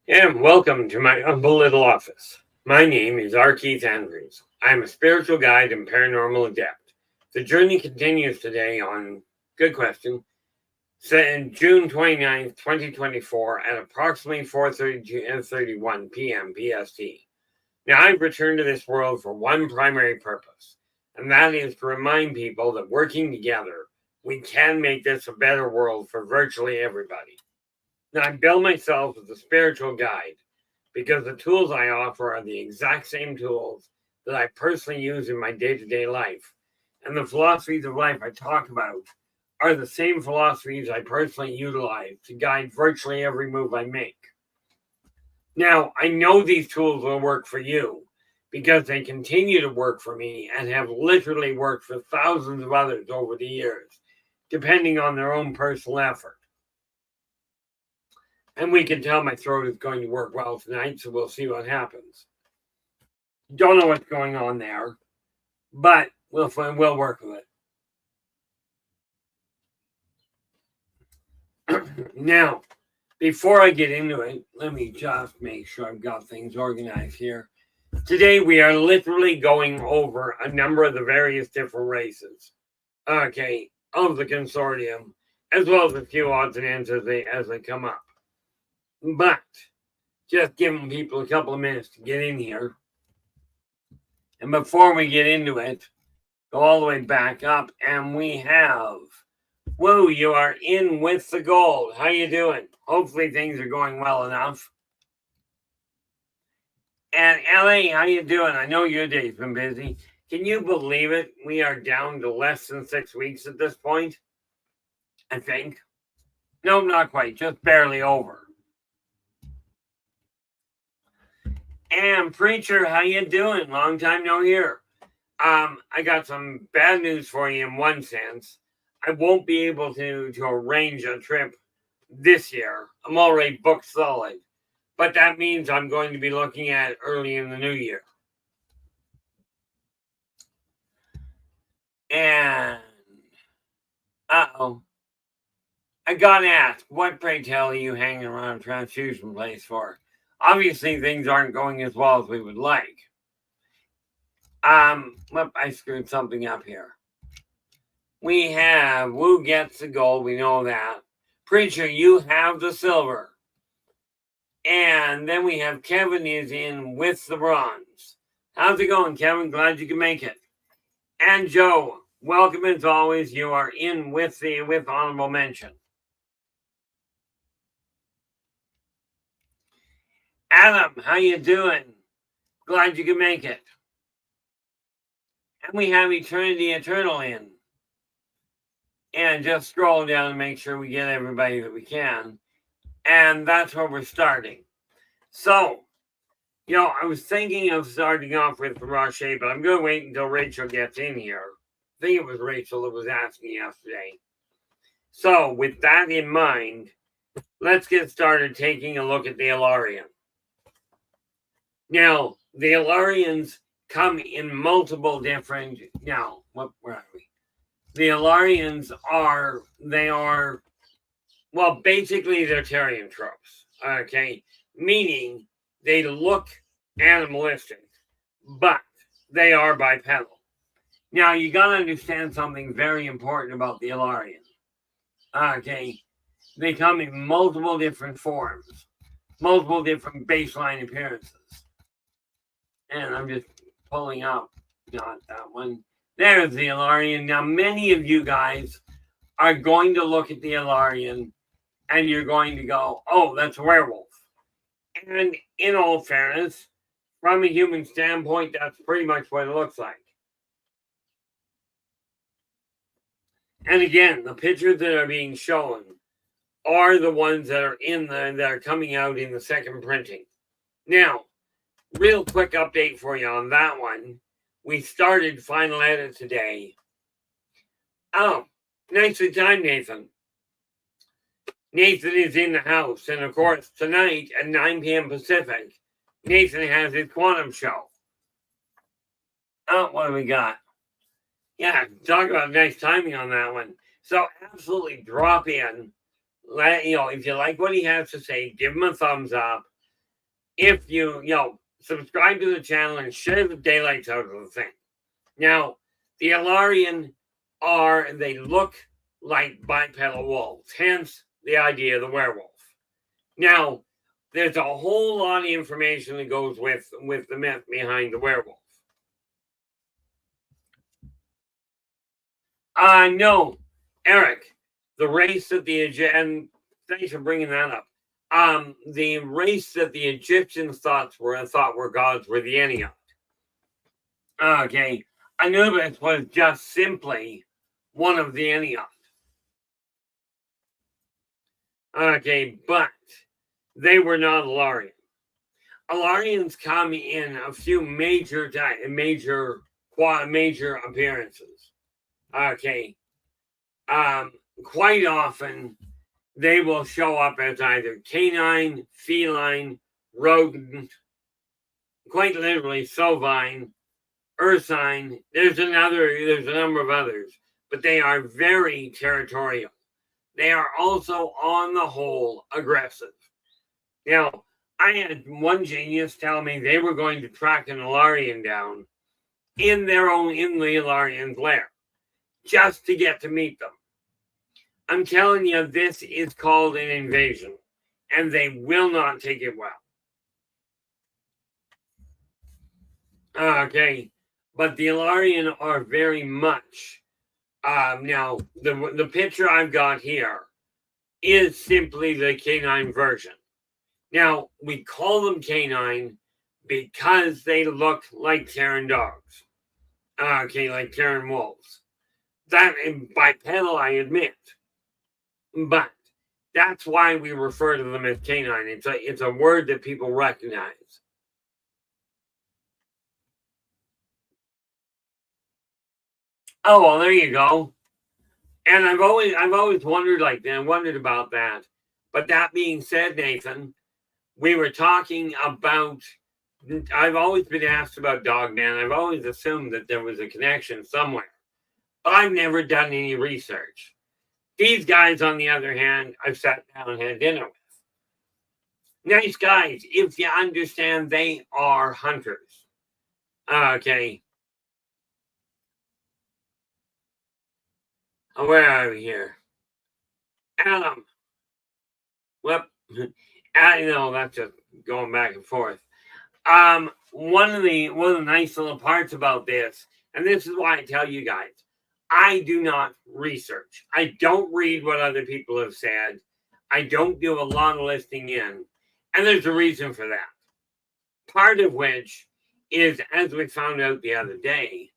And welcome to my humble little office. My name is R. Keith Andrews. I am a spiritual guide and paranormal adept. The journey continues today on, good question, June 29th, 2024 at approximately 4:31 p.m. PST. Now, I've returned to this world for one primary purpose, and that is to remind people that working together, we can make this a better world for virtually everybody. Now, I bill myself as a spiritual guide because the tools I offer are the exact same tools that I personally use in my day-to-day life. And the philosophies of life I talk about are the same philosophies I personally utilize to guide virtually every move I make. Now, I know these tools will work for you because they continue to work for me and have literally worked for thousands of others over the years, depending on their own personal effort. And we can tell my throat is going to work well tonight, so we'll see what happens. Don't know what's going on there, but we'll work with it. Now, before I get into it, let me just make sure I've got things organized here. Today, we are literally going over a number of the various different races, of the consortium, as well as a few odds and ends as they come up. But just giving people a couple of minutes to get in here. And before we get into it, go all the way back up, and we have, whoa, you are in with the gold. How you doing? Hopefully things are going well enough. And LA, how you doing? I know your day's been busy. Can you believe it? We are down to less than 6 weeks at this point, I think. No, not quite, just barely over. And Preacher, how you doing? Long time no hear. I got some bad news for you in one sense. I won't be able to arrange a trip this year. I'm already booked solid. But that means I'm going to be looking at it early in the new year. And, I got asked, what pray tell are you hanging around a transfusion place for? Obviously, things aren't going as well as we would like. I screwed something up here. We have Wu gets the gold, we know that. Preacher, you have the silver. And then we have Kevin is in with the bronze. How's it going, Kevin? Glad you can make it. And Joe, welcome as always. You are in with honorable mention. Adam, how you doing? Glad you can make it. And we have Eternity Eternal in. And just scroll down and make sure we get everybody that we can. And that's where we're starting. So, I was thinking of starting off with Roche, but I'm going to wait until Rachel gets in here. I think it was Rachel that was asking yesterday. So, with that in mind, let's get started taking a look at the Ilarian. Now, the Ilarians come in multiple different... Now, where are we? The Ilarians are... Well, basically, they're Terianthropes. Meaning they look animalistic, but they are bipedal. Now, you got to understand something very important about the Ilarian. They come in multiple different forms, multiple different baseline appearances. And I'm just pulling up, not that one. There's the Ilarian. Now, many of you guys are going to look at the Ilarian and you're going to go, oh, that's a werewolf. And in all fairness, from a human standpoint, that's pretty much what it looks like. And again, the pictures that are being shown are the ones that are that are coming out in the second printing. Now, real quick update for you on that one. We started final edit today. Oh, nicely timed, Nathan. Nathan is in the house. And of course, tonight at 9 p.m. Pacific, Nathan has his quantum show. Oh, what do we got? Yeah, talk about nice timing on that one. So absolutely drop in. If you like what he has to say, give him a thumbs up. if you subscribe to the channel and share the daylights out of the thing. Now, the Alarian they look like bipedal wolves, hence the idea of the werewolf. Now, there's a whole lot of information that goes with the myth behind the werewolf. No, Eric, the race that and thanks for bringing that up. The race that the Egyptians thought were gods were the Ennead. Okay, Anubis was just simply one of the Ennead. Okay, but they were not Alarian. Alarians come in a few major appearances. Okay, quite often they will show up as either canine, feline, rodent, quite literally sovine, ursine. There's a number of others, but they are very territorial. They are also, on the whole, aggressive. Now, I had one genius tell me they were going to track an Alarian down in the Alarian's lair, just to get to meet them. I'm telling you, this is called an invasion, and they will not take it well. Okay, but the Alarian are very much. Now, the picture I've got here is simply the canine version. Now, we call them canine because they look like Terran dogs. Okay, like Terran wolves. That bipedal, I admit. But that's why we refer to them as canine. It's a word that people recognize. Oh, well, there you go. And I've always wondered about that. But that being said, Nathan, we were talking about. I've always been asked about Dogman. I've always assumed that there was a connection somewhere, but I've never done any research. These guys, on the other hand, I've sat down and had dinner with. Nice guys, if you understand, they are hunters. Okay. Oh, where are we here? Adam. Well, I know that's just going back and forth. One of the nice little parts about this, and this is why I tell you guys, I do not research. I don't read what other people have said. I don't do a lot of listening in, and there's a reason for that. Part of which is, as we found out the other day,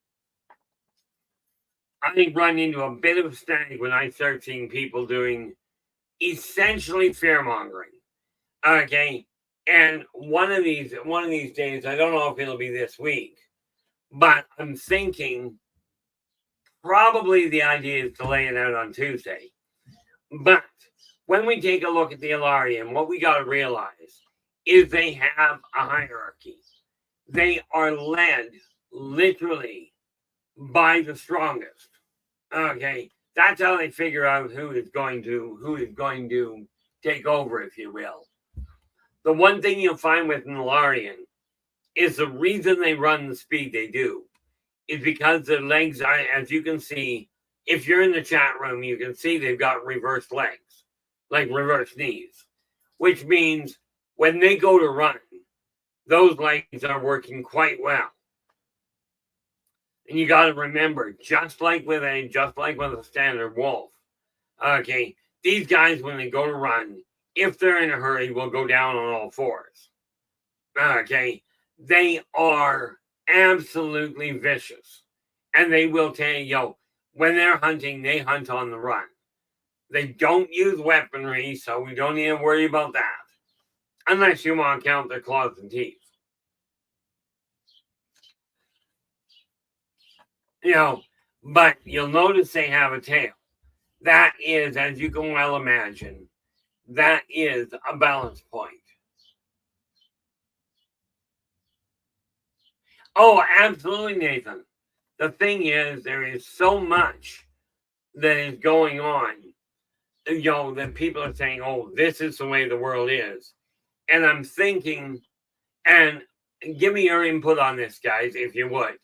I run into a bit of a snag when I start seeing people doing essentially fear mongering. Okay. And one of these days, I don't know if it'll be this week, but I'm thinking probably the idea is to lay it out on Tuesday. But when we take a look at the Alarian, what we got to realize is they have a hierarchy. They are led literally by the strongest. Okay, that's how they figure out who is going to take over, if you will. The one thing you'll find with an Alarian is the reason they run the speed they do is because their legs are, as you can see, if you're in the chat room, you can see they've got reversed legs, like reverse knees, which means when they go to run, those legs are working quite well. And you got to remember, just like with a standard wolf, okay, these guys, when they go to run, if they're in a hurry, will go down on all fours. Okay, they are absolutely vicious, and they will tell you, when they're hunting, they hunt on the run. They don't use weaponry, so we don't need to worry about that, unless you want to count their claws and teeth. But you'll notice they have a tail. That is, as you can well imagine, that is a balance point. Oh, absolutely, Nathan. The thing is, there is so much that is going on, that people are saying, oh, this is the way the world is. And I'm thinking, And give me your input on this, guys, if you would.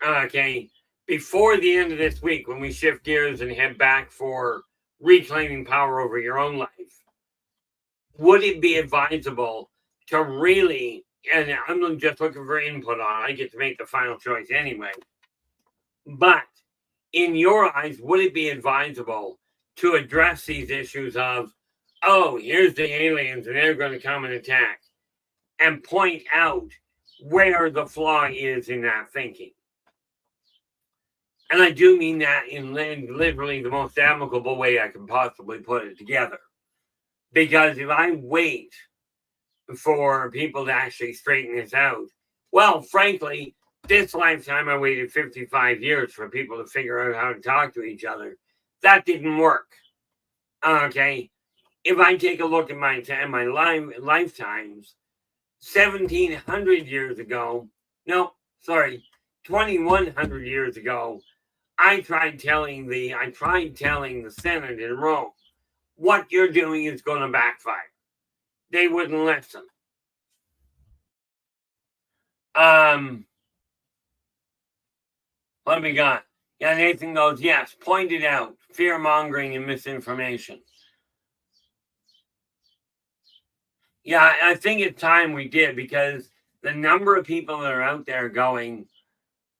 Okay. Before the end of this week, when we shift gears and head back for reclaiming power over your own life, would it be advisable to really, and I'm just looking for input on it, I get to make the final choice anyway, but in your eyes, would it be advisable to address these issues of, oh, here's the aliens and they're going to come and attack, and point out where the flaw is in that thinking? And I do mean that in literally the most amicable way I can possibly put it together. Because if I wait for people to actually straighten this out, well, frankly, this lifetime I waited 55 years for people to figure out how to talk to each other. That didn't work. Okay. If I take a look at my lifetimes, 1700 years ago, no, sorry, 2100 years ago, I tried telling the Senate in Rome, what you're doing is going to backfire. They wouldn't listen. What have we got? Yeah, Nathan goes, yes, pointed out, fear-mongering and misinformation. Yeah, I think it's time we did, because the number of people that are out there going,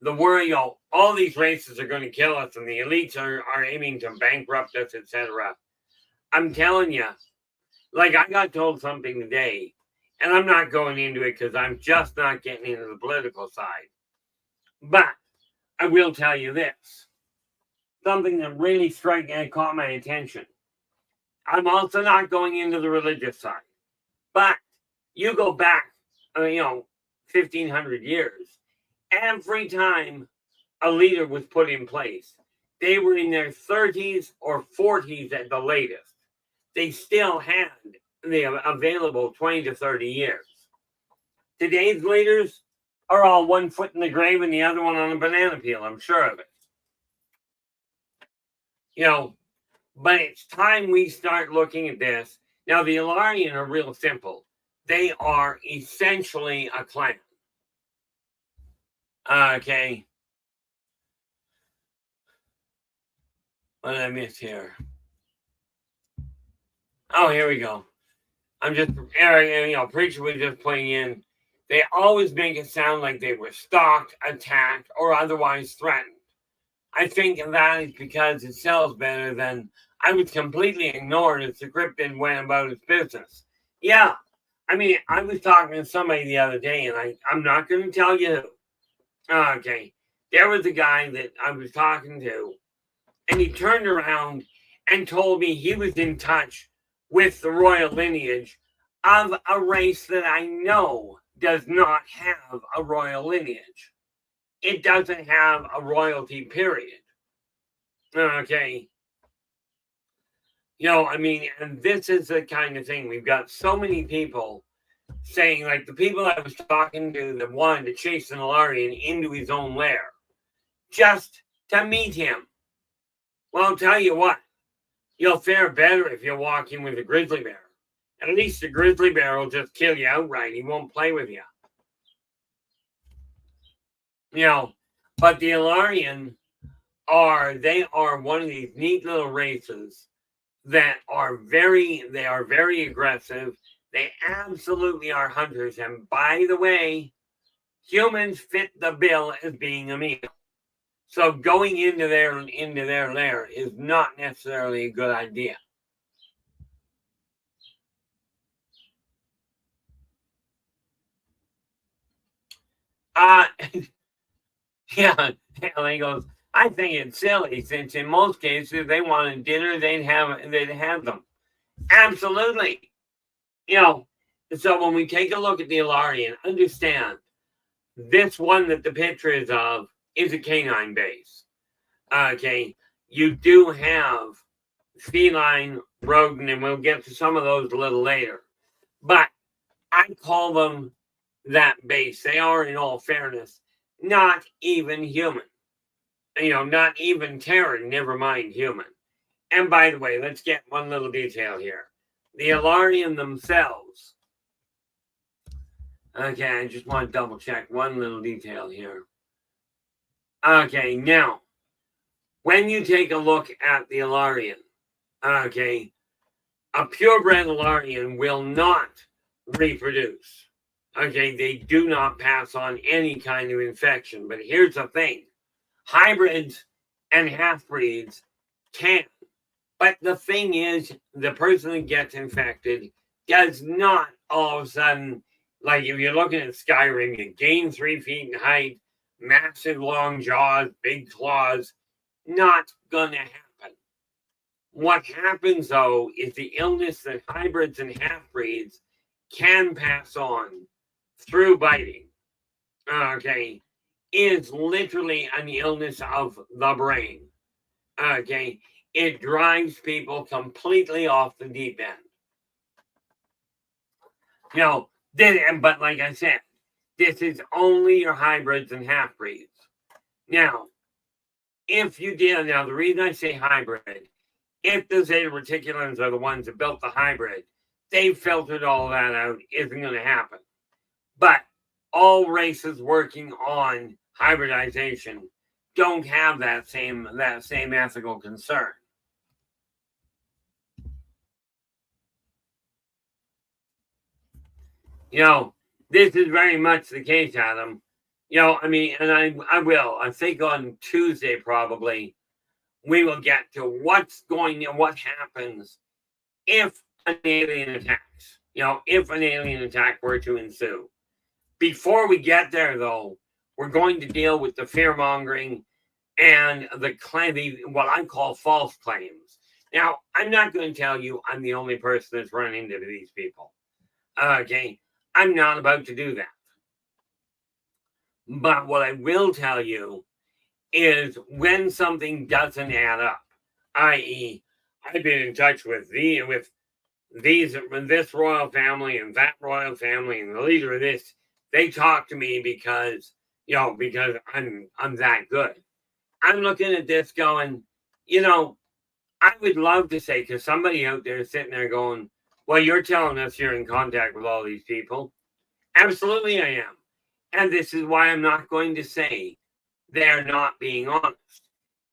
the worry, all these races are going to kill us and the elites are aiming to bankrupt us, etc. I'm telling you, like, I got told something today, and I'm not going into it because I'm just not getting into the political side. But I will tell you this. Something that really struck and caught my attention. I'm also not going into the religious side. But you go back, 1,500 years. Every time a leader was put in place, they were in their 30s or 40s at the latest. They still had the available 20 to 30 years. Today's leaders are all 1 foot in the grave and the other one on a banana peel. I'm sure of it. But it's time we start looking at this. Now, the Ilarian are real simple. They are essentially a clan. Okay. What did I miss here? Oh, here we go. I'm just, preacher was just putting in. They always make it sound like they were stalked, attacked, or otherwise threatened. I think that is because it sells better than I was completely ignored as the cryptid went about its business. Yeah. I mean, I was talking to somebody the other day, and I'm not going to tell you who. Okay. There was a guy that I was talking to, and he turned around and told me he was in touch with the royal lineage of a race that I know does not have a royal lineage. It doesn't have a royalty, period. Okay. And this is the kind of thing. We've got so many people saying, like the people I was talking to that wanted to chase an Ilarian into his own lair just to meet him. Well, I'll tell you what, you'll fare better if you're walking with a grizzly bear. At least the grizzly bear will just kill you outright. He won't play with you. But the Ilarian they are one of these neat little races that are very aggressive. They absolutely are hunters. And by the way, humans fit the bill as being a meal. So going into their lair is not necessarily a good idea. Yeah, he goes, I think it's silly since in most cases they wanted dinner, they'd have them. Absolutely. So when we take a look at the Ilarian, understand this one that the picture is of is a canine base. Okay. You do have feline, rodent, and we'll get to some of those a little later. But I call them that base. They are, in all fairness, not even human. Not even Terran, never mind human. And by the way, let's get one little detail here. The Ilarian themselves, Okay, I just want to double check one little detail here. Okay, now, when you take a look at the Alarian, okay, a purebred Alarian will not reproduce. Okay, they do not pass on any kind of infection. But here's the thing. Hybrids and half-breeds can. But the thing is, the person that gets infected does not all of a sudden, like if you're looking at Skyrim, you gain 3 feet in height, massive long jaws, big claws. Not gonna happen. What happens though is the illness that hybrids and half-breeds can pass on through biting, okay, is literally an illness of the brain. Okay, it drives people completely off the deep end. You know, but like I said, this is only your hybrids and half-breeds. Now, if you did, now the reason I say hybrid, if the Zeta Reticulans are the ones that built the hybrid, they filtered all that out, isn't going to happen. But all races working on hybridization don't have that same ethical concern. You know, this is very much the case, Adam. You know, I mean, and I think on Tuesday probably, we will get to what happens if an alien attacks. You know, if an alien attack were to ensue. Before we get there, though, we're going to deal with the fear-mongering and what I call false claims. Now, I'm not going to tell you I'm the only person that's run into these people. Okay, I'm not about to do that. But what I will tell you is when something doesn't add up, i.e., I've been in touch with this royal family and that royal family and the leader of this, they talk to me because I'm that good. I'm looking at this going, I would love to say, because somebody out there is sitting there going, well, you're telling us you're in contact with all these people. Absolutely I am. And this is why I'm not going to say they're not being honest.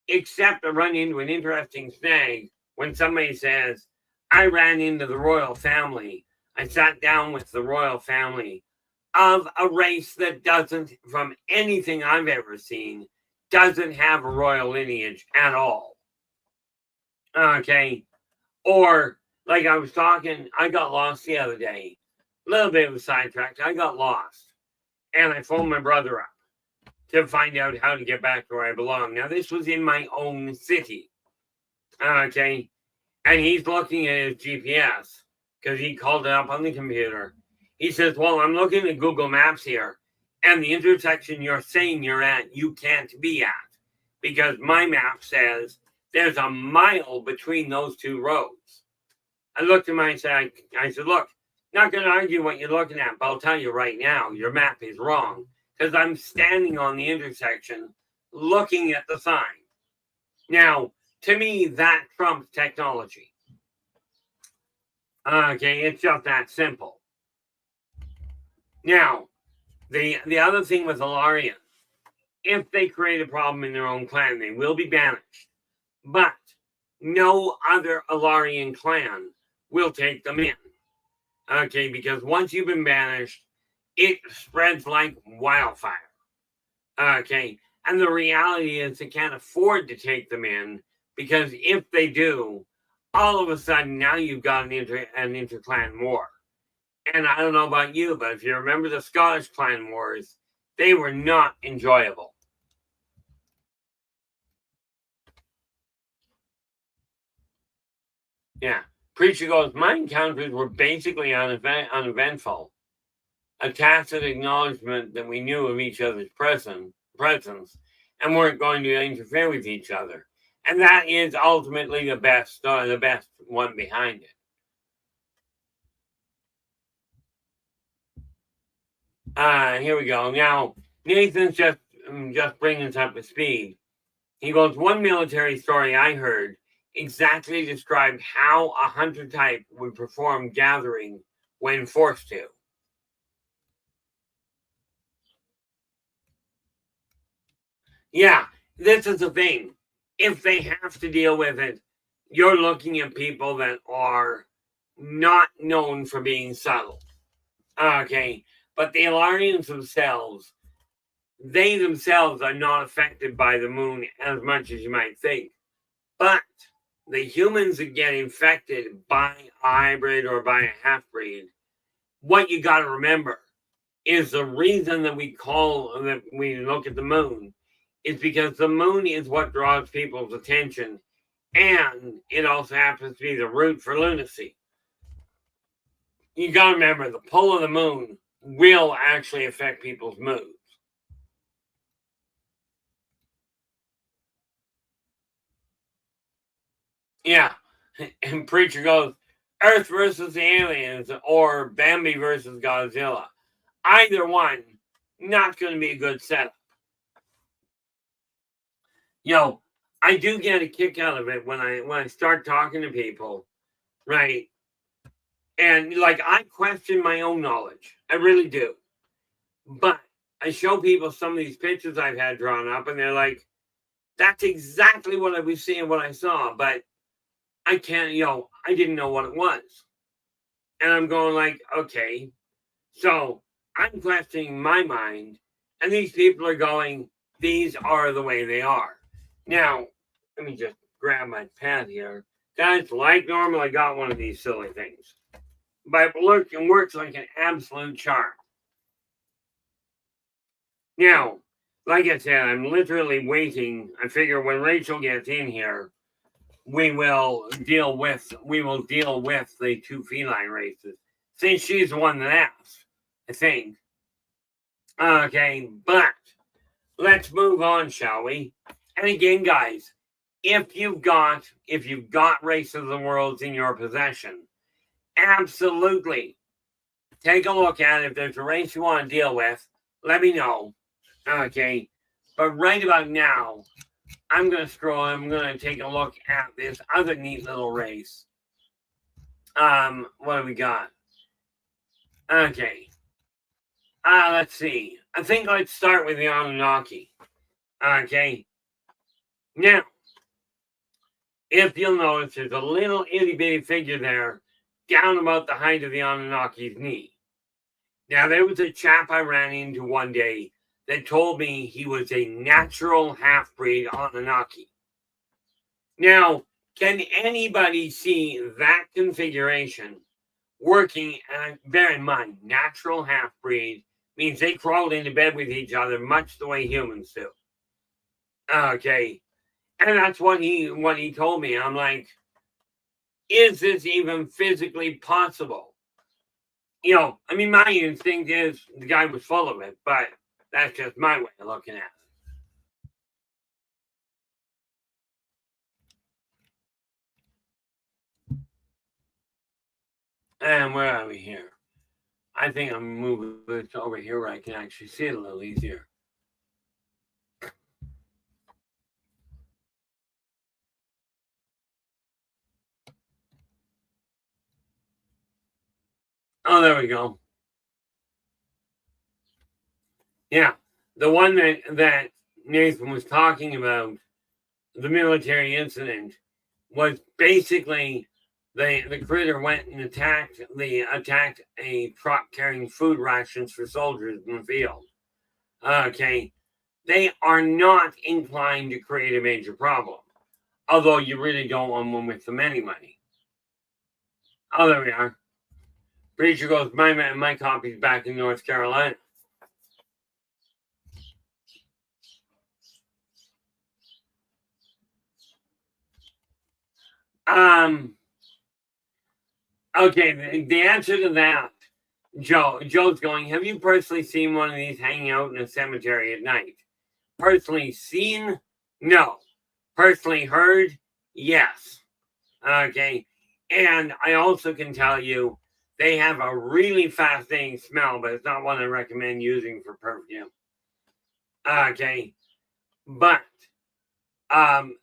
Except I run into an interesting snag when somebody says, I ran into the royal family. I sat down with the royal family of a race that doesn't, from anything I've ever seen, doesn't have a royal lineage at all. Okay. Or, like I was talking, I got lost the other day. A little bit of a sidetrack. I got lost. And I phoned my brother up to find out how to get back to where I belong. Now, this was in my own city. Okay. And he's looking at his GPS because he called it up on the computer. He says, well, I'm looking at Google Maps here. And the intersection you're saying you're at, you can't be at. Because my map says there's a mile between those two roads. I looked at my side. I said, look, not going to argue what you're looking at, but I'll tell you right now, your map is wrong. Because I'm standing on the intersection looking at the sign. Now, to me, that trumps technology. Okay, it's just that simple. Now, the other thing with Alarians, if they create a problem in their own clan, they will be banished. But no other Alarian clan will take them in. Okay, because once you've been banished, it spreads like wildfire. Okay, and the reality is they can't afford to take them in because if they do, all of a sudden now you've got an interclan war. And I don't know about you, but if you remember the Scottish clan wars, they were not enjoyable. Yeah. Preacher goes, my encounters were basically uneventful. A tacit acknowledgement that we knew of each other's presence and weren't going to interfere with each other. And that is ultimately the best one behind it. Here we go. Now, Nathan's just bringing us up to speed. He goes, one military story I heard exactly described how a hunter type would perform gathering when forced to. Yeah, this is the thing. If they have to deal with it, you're looking at people that are not known for being subtle. Okay, but the Ilarians themselves, they themselves are not affected by the moon as much as you might think. But the humans that get infected by a hybrid or by a half-breed, what you got to remember is the reason that we look at the moon is because the moon is what draws people's attention, and it also happens to be the root for lunacy. You got to remember the pull of the moon will actually affect people's moods. Yeah, and Preacher goes, Earth versus the aliens or Bambi versus Godzilla. Either one, not going to be a good setup. I do get a kick out of it when I start talking to people, right? And like I question my own knowledge. I really do. But I show people some of these pictures I've had drawn up, and they're like, that's exactly what I was seeing, what I saw, but I can't, I didn't know what it was. And I'm going like, okay. So I'm questioning my mind, and these people are going, these are the way they are. Now, let me just grab my pad here. Guys, like normal, I got one of these silly things. But it works like an absolute charm. Now, like I said, I'm literally waiting. I figure when Rachel gets in here, we will deal with the two feline races. Since she's the one that asked, I think. Okay, but let's move on, shall we? And again, guys, if you've got Race of the Worlds in your possession, absolutely take a look at it. If there's a race you want to deal with, let me know. Okay, but right about now, I'm going to scroll. I'm going to take a look at this other neat little race. What do we got? Okay. Let's see. I think let's start with the Anunnaki. Okay. Now, if you'll notice, there's a little itty bitty figure there, down about the height of the Anunnaki's knee. Now, there was a chap I ran into one day that told me he was a natural half-breed Anunnaki. Now, can anybody see that configuration working? And bear in mind, natural half-breed means they crawled into bed with each other much the way humans do. Okay. And that's what he told me. I'm like, is this even physically possible? My instinct is the guy was full of it, but that's just my way of looking at it. And where are we here? I think I'm moving this over here where I can actually see it a little easier. Oh, there we go. Yeah, the one that Nathan was talking about, the military incident, was basically the critter went and attacked a truck carrying food rations for soldiers in the field. Okay, they are not inclined to create a major problem, although you really don't want one with them anyway. Oh, there we are. Preacher goes, my copy's back in North Carolina. Okay, the answer to that, Joe's going, have you personally seen one of these hanging out in a cemetery at night? Personally seen? No. Personally heard? Yes. Okay. And I also can tell you they have a really fascinating smell, but it's not one I recommend using for perfume. Okay. But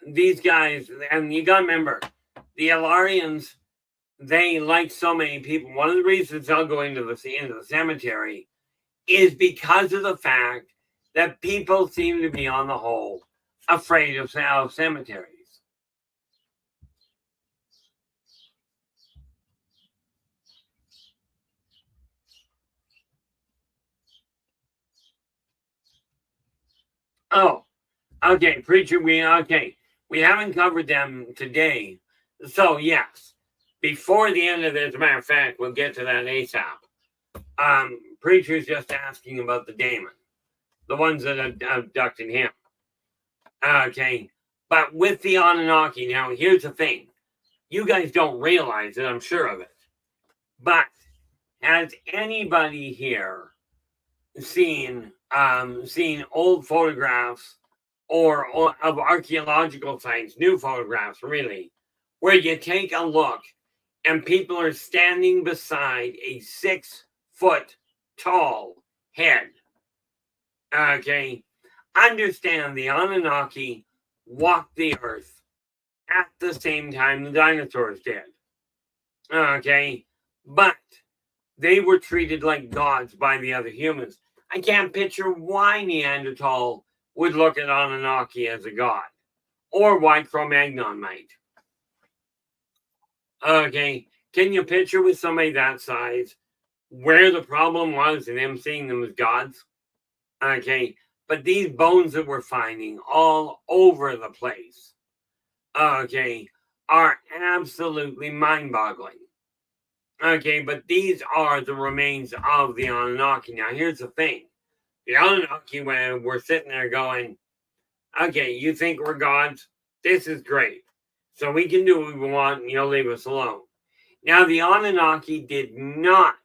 these guys, and you gotta remember, the Ilarians, they, like so many people, one of the reasons they'll go into the cemetery is because of the fact that people seem to be, on the whole, afraid of cemeteries. Oh, okay, preacher, we haven't covered them today. So yes, before the end of this, as a matter of fact, we'll get to that ASAP. Preacher's just asking about the daemon, the ones that abducted him. Okay, but with the Anunnaki, now here's the thing. You guys don't realize it, I'm sure of it. But has anybody here seen old photographs or of archaeological sites, new photographs really, where you take a look and people are standing beside a 6-foot tall head? Okay, understand the Anunnaki walked the earth at the same time the dinosaurs did. Okay, but they were treated like gods by the other humans. I can't picture why Neanderthal would look at Anunnaki as a god, or why Cro-Magnon might. Okay, can you picture with somebody that size where the problem was in them seeing them as gods? Okay, but these bones that we're finding all over the place, okay, are absolutely mind-boggling. Okay, but these are the remains of the Anunnaki. Now, here's the thing. The Anunnaki, when we're sitting there going, okay, you think we're gods? This is great. So we can do what we want and you'll leave us alone. Now, the Anunnaki did not,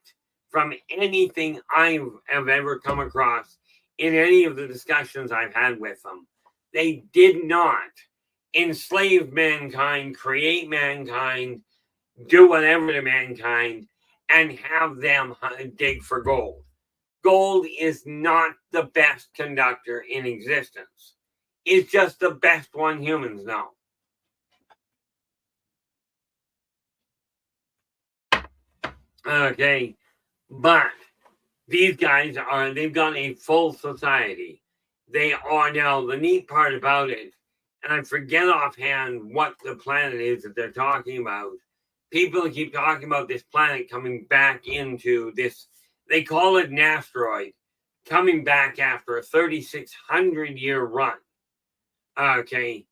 from anything I have ever come across in any of the discussions I've had with them, they did not enslave mankind, create mankind, do whatever to mankind, and have them dig for gold. Gold is not the best conductor in existence. It's just the best one humans know. Okay, but these guys they've got a full society. They are now, the neat part about it, and I forget offhand what the planet is that they're talking about. People keep talking about this planet coming back into this, they call it an asteroid, coming back after a 3,600-year run. Okay,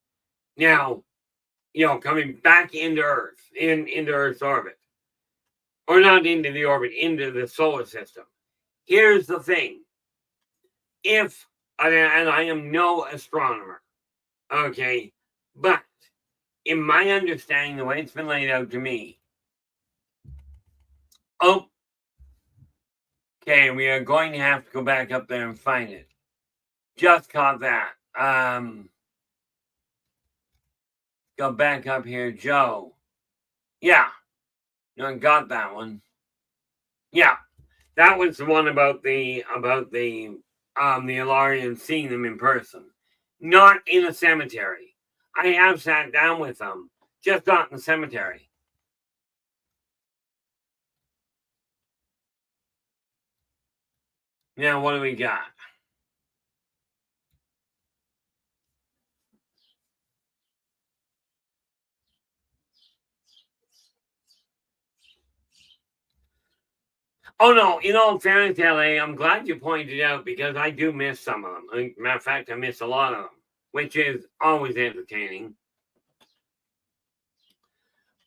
now, coming back into Earth, into Earth's orbit. Or not into the orbit, into the solar system. Here's the thing. And I am no astronomer, okay, but in my understanding, the way it's been laid out to me, okay, we are going to have to go back up there and find it. Just caught that. Go back up here, Joe. Yeah, no, got that one. Yeah, that was the one about the Ilarians seeing them in person, not in a cemetery. I have sat down with them, just not in the cemetery. Now, what do we got? Oh, no, in all fairness, LA, I'm glad you pointed out because I do miss some of them. Matter of fact, I miss a lot of them, which is always entertaining.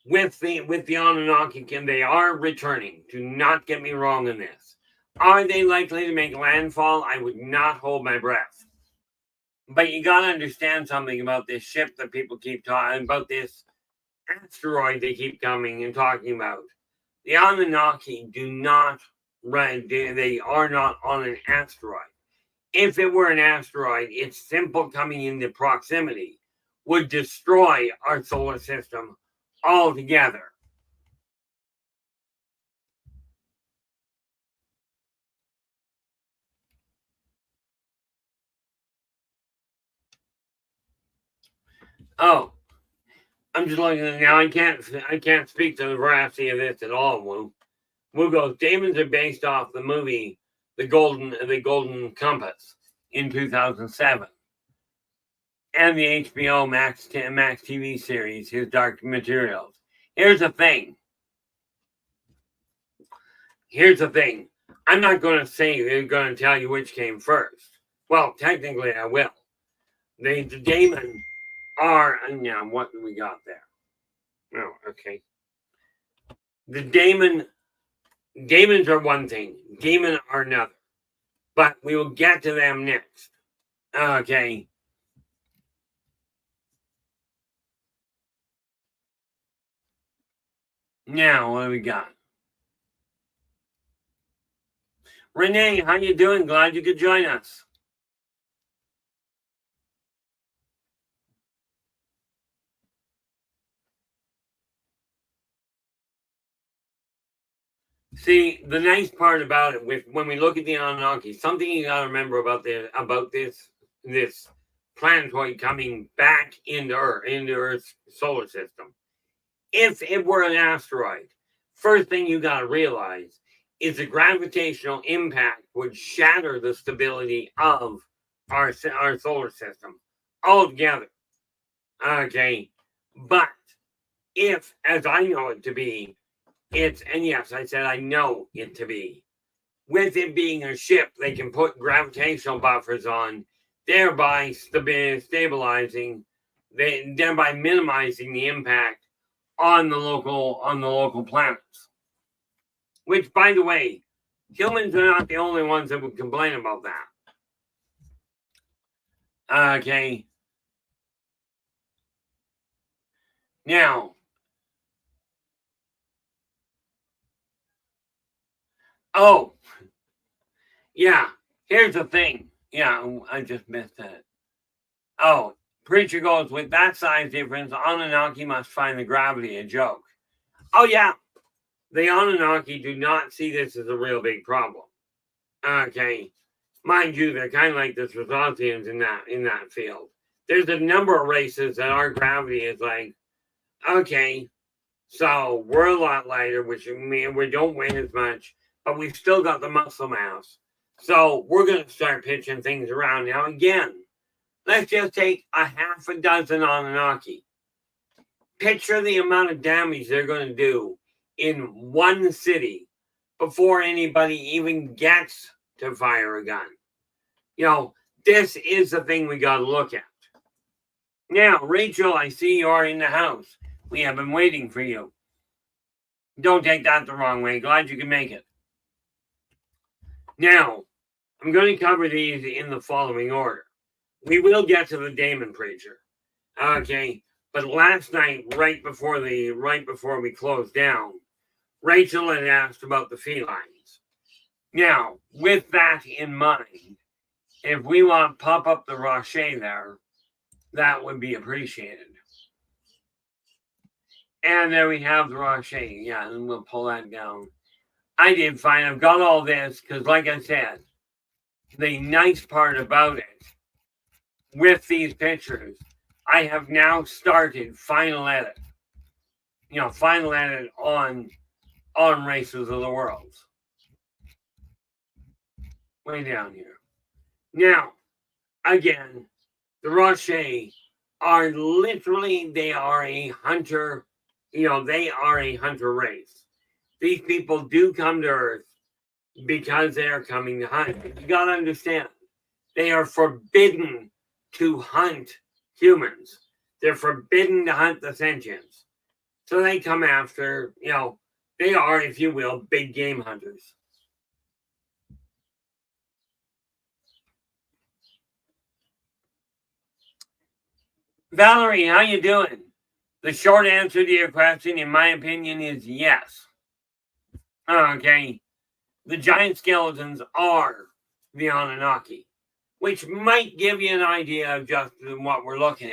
With the Anunnaki, they are returning. Do not get me wrong in this. Are they likely to make landfall? I would not hold my breath. But you got to understand something about this ship that people keep talking about, this asteroid they keep coming and talking about. The Anunnaki they are not on an asteroid. If it were an asteroid, its simple coming into proximity would destroy our solar system altogether. Oh, I'm just looking at it now. I can't speak to the veracity of this at all, Wu. Wu goes, demons are based off the movie The Golden Compass. in 2007. And the HBO Max TV series, his Dark Materials. Here's the thing. I'm not going to say they're going to tell you which came first. Well, technically I will. The Daemon are, now what do we got there? Oh, okay. The Daemons are one thing. Demon are another. But we will get to them next. Okay. Now, what do we got? Renee, how you doing? Glad you could join us. See, the nice part about it, when we look at the Anunnaki, something you got to remember about this planetoid coming back into Earth's solar system. If it were an asteroid, first thing you got to realize is the gravitational impact would shatter the stability of our solar system altogether. Okay, but if, as I know it to be, and yes, I said I know it to be, with it being a ship, they can put gravitational buffers on, thereby stabilizing, thereby minimizing the impact on the local planets. Which, by the way, humans are not the only ones that would complain about that. Okay. Now, oh, yeah, here's the thing. Yeah, I just missed that. Oh, Preacher goes, with that size difference, Anunnaki must find the gravity a joke. Oh, yeah. The Anunnaki do not see this as a real big problem. Okay. Mind you, they're kind of like the philosophies in that field. There's a number of races that our gravity is like, okay, so we're a lot lighter, which means we don't weigh as much, but we've still got the muscle mass. So we're going to start pitching things around. Now, again, let's just take a half a dozen Anunnaki. Picture the amount of damage they're going to do in one city before anybody even gets to fire a gun. You know, this is the thing we got to look at. Now, Rachel, I see you are in the house. We have been waiting for you. Don't take that the wrong way. Glad you can make it. Now, I'm going to cover these in the following order. We will get to the Daemon Preacher. Okay, but last night, right before we closed down, Rachel had asked about the felines. Now, with that in mind, if we want to pop up the Rocher there, that would be appreciated. And there we have the Rocher. Yeah, and we'll pull that down. I did fine. I've got all this because, like I said, the nice part about it, with these pictures, I have now started final edit. Final edit on Races of the World. Way down here. Now, again, the Rocher are literally, they are a hunter, they are a hunter race. These people do come to Earth because they are coming to hunt. You got to understand, they are forbidden to hunt humans. They're forbidden to hunt the sentients. So they come after, they are, if you will, big game hunters. Valerie, how you doing? The short answer to your question, in my opinion, is yes. Okay. The giant skeletons are the Anunnaki, which might give you an idea of just what we're looking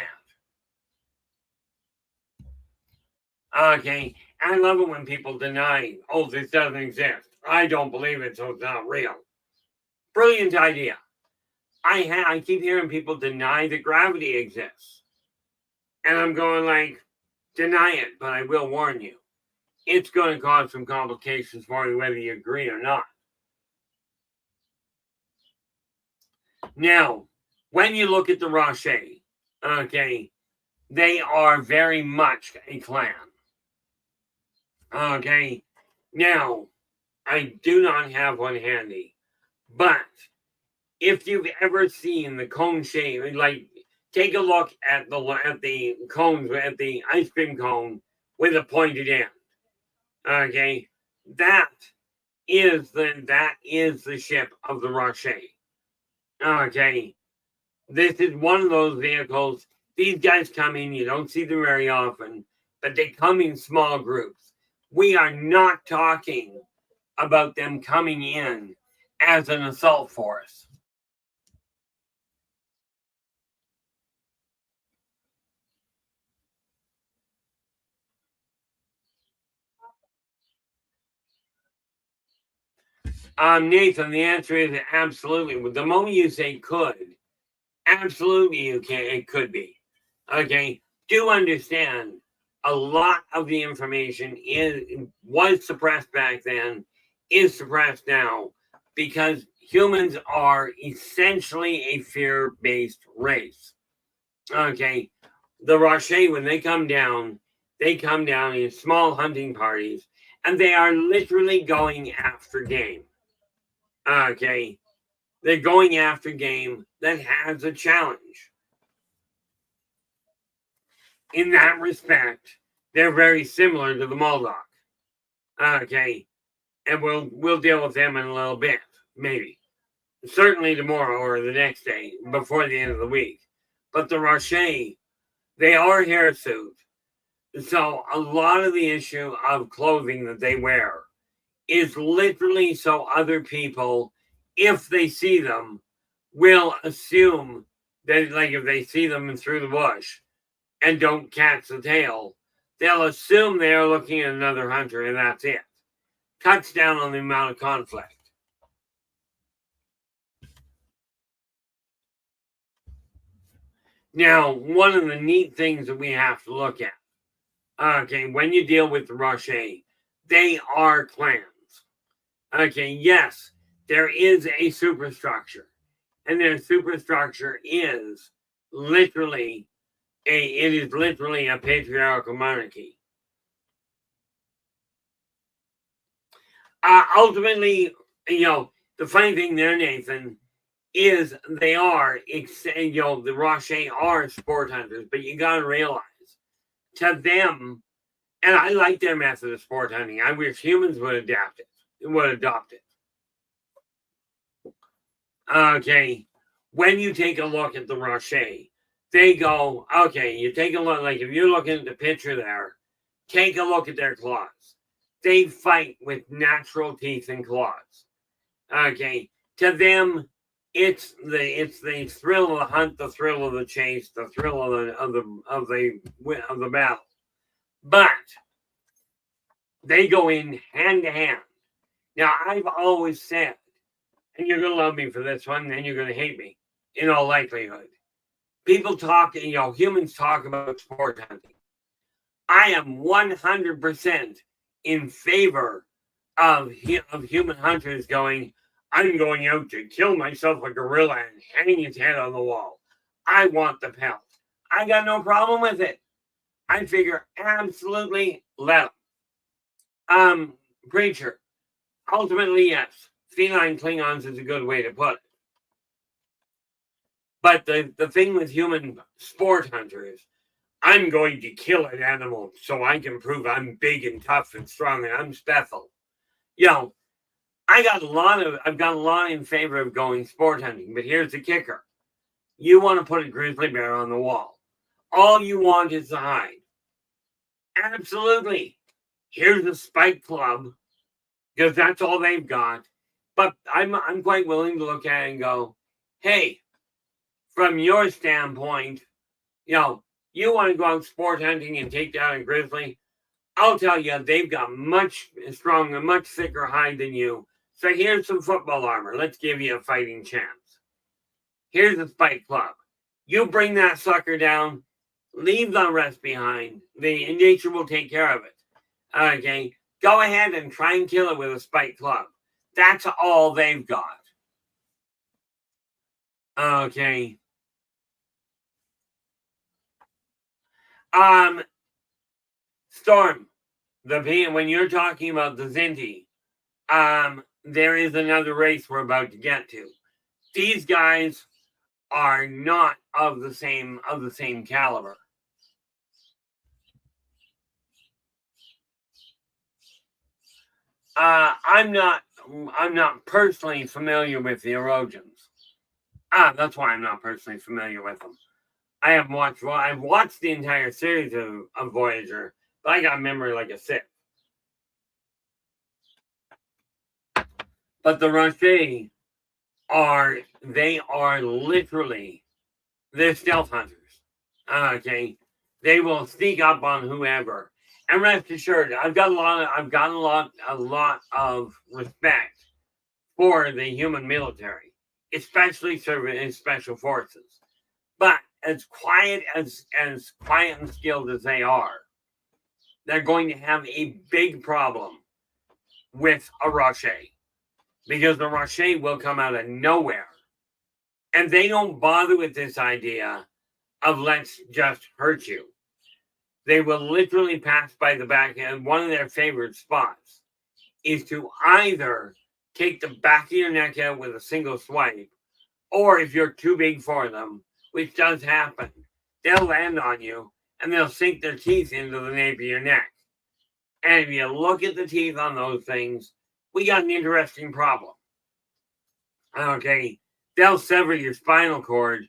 at. Okay. I love it when people deny, oh, this doesn't exist. I don't believe it, so it's not real. Brilliant idea. I keep hearing people deny that gravity exists. And I'm going like, deny it, but I will warn you. It's going to cause some complications for you, whether you agree or not. Now, when you look at the Rocher, okay, they are very much a clan. Okay, now, I do not have one handy, but if you've ever seen the cone shape, like take a look at the cones at the ice cream cone with a pointed end. Okay, that is the ship of the Rocher. Okay, this is one of those vehicles. These guys come in, you don't see them very often, but they come in small groups. We are not talking about them coming in as an assault force. Nathan, the answer is absolutely. The moment you say could, absolutely you can. It could be. Okay. Do understand a lot of the information was suppressed back then, is suppressed now, because humans are essentially a fear-based race. Okay. The Rocher, when they come down in small hunting parties, and they are literally going after game. Okay. They're going after game that has a challenge. In that respect, they're very similar to the Muldock. Okay. And we'll deal with them in a little bit, maybe. Certainly tomorrow or the next day, before the end of the week. But the Rocher, they are hirsute. So a lot of the issue of clothing that they wear is literally so other people, if they see them, will assume that, like, if they see them through the bush and don't catch the tail, they'll assume they're looking at another hunter, and that's it. Cuts down on the amount of conflict. Now, one of the neat things that we have to look at, okay, when you deal with the Rocher, they are clans. Okay, yes, there is a superstructure, and their superstructure is literally a patriarchal monarchy. Ultimately, the funny thing there, Nathan, is they are, the Rocher are sport hunters, but you got to realize, to them, and I like their method of sport hunting. I wish humans would adopt it. Okay, when you take a look at the Rocher, they go, okay, you take a look, like if you're looking at the picture there, take a look at their claws. They fight with natural teeth and claws. Okay, to them, it's the thrill of the hunt, the thrill of the chase, the thrill of the battle. But they go in hand to hand. Now, I've always said, and you're gonna love me for this one, and you're gonna hate me, in all likelihood. People talk, humans talk about sport hunting. I am 100% in favor of human hunters going, I'm going out to kill myself a gorilla and hang his head on the wall. I want the pelt. I got no problem with it. I figure absolutely let them. Preacher, ultimately, yes. Feline Klingons is a good way to put it. But the thing with human sport hunters, I'm going to kill an animal so I can prove I'm big and tough and strong and I'm special. I've got a lot in favor of going sport hunting, but here's the kicker. You want to put a grizzly bear on the wall. All you want is the hide. Absolutely. Here's a spike club, because that's all they've got. But I'm quite willing to look at it and go, hey, from your standpoint, you want to go out sport hunting and take down a grizzly. I'll tell you, they've got much stronger, much thicker hide than you. So here's some football armor. Let's give you a fighting chance. Here's a spike club. You bring that sucker down, leave the rest behind. The nature will take care of it. Okay, go ahead and try and kill it with a spike club. That's all they've got. Okay. Storm, when you're talking about the Zinti, there is another race we're about to get to. These guys are not of the same caliber. I'm not personally familiar with the Erosions. That's why I'm not personally familiar with them. I've watched the entire series of Voyager, but I got memory like a sieve. But the Roche are literally, they're stealth hunters. Okay, they will sneak up on whoever. And rest assured, I've got a lot of respect for the human military, especially serving in special forces. But as quiet and skilled as they are, they're going to have a big problem with a Roche, because the Roche will come out of nowhere, and they don't bother with this idea of let's just hurt you. They will literally pass by the back, and one of their favorite spots is to either take the back of your neck out with a single swipe, or if you're too big for them, which does happen, they'll land on you and they'll sink their teeth into the nape of your neck. And if you look at the teeth on those things, we got an interesting problem. Okay, they'll sever your spinal cord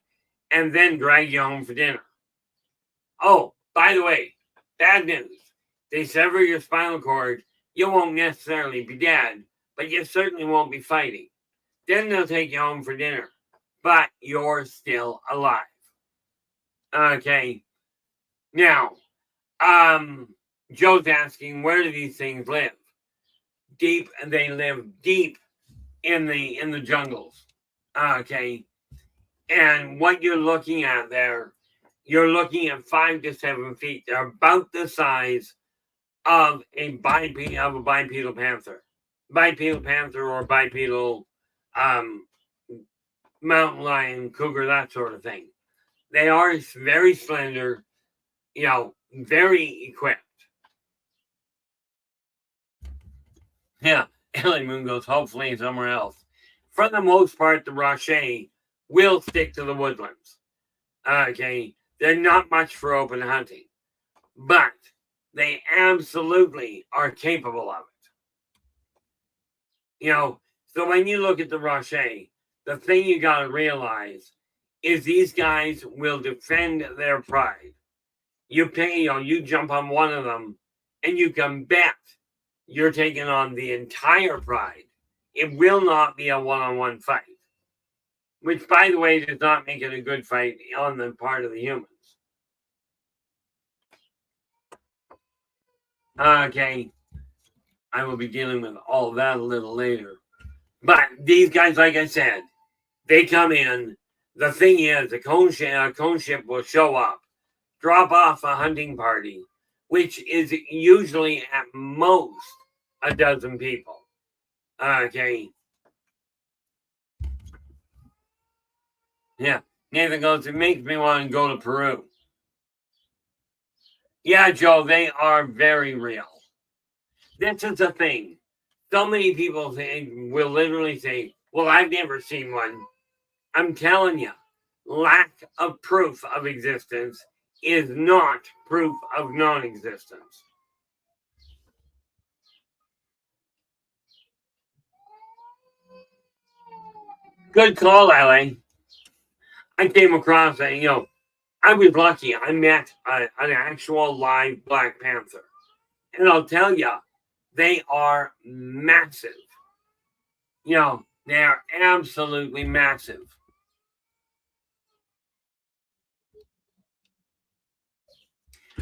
and then drag you home for dinner. Oh, by the way, bad news. They sever your spinal cord, you won't necessarily be dead, but you certainly won't be fighting. Then they'll take you home for dinner, but you're still alive. Okay. Now, Joe's asking, where do these things live? Deep, and they live deep in the jungles. Okay. And what you're looking at there, you're looking at 5 to 7 feet. They're about the size of a bipedal panther. Bipedal panther or bipedal mountain lion, cougar, that sort of thing. They are very slender, very equipped. Yeah, Alien Moon goes, hopefully somewhere else. For the most part, the Roche will stick to the woodlands. Okay, they're not much for open hunting, but they absolutely are capable of it. So when you look at the Roche, the thing you got to realize is these guys will defend their pride. You jump on one of them, and you can bet you're taking on the entire pride. It will not be a one-on-one fight, which, by the way, does not make it a good fight on the part of the humans. Okay, I will be dealing with all that a little later. But these guys, like I said, they come in. The thing is, a cone ship will show up, drop off a hunting party, which is usually at most a dozen people. Okay. Yeah. Nathan goes, it makes me want to go to Peru. Yeah, Joe, they are very real. This is the thing. So many people will literally say, well, I've never seen one. I'm telling you, lack of proof of existence is not proof of non-existence. Good call, Ellie. I came across I was lucky. I met an actual live Black Panther. And I'll tell you, they are massive. They are absolutely massive.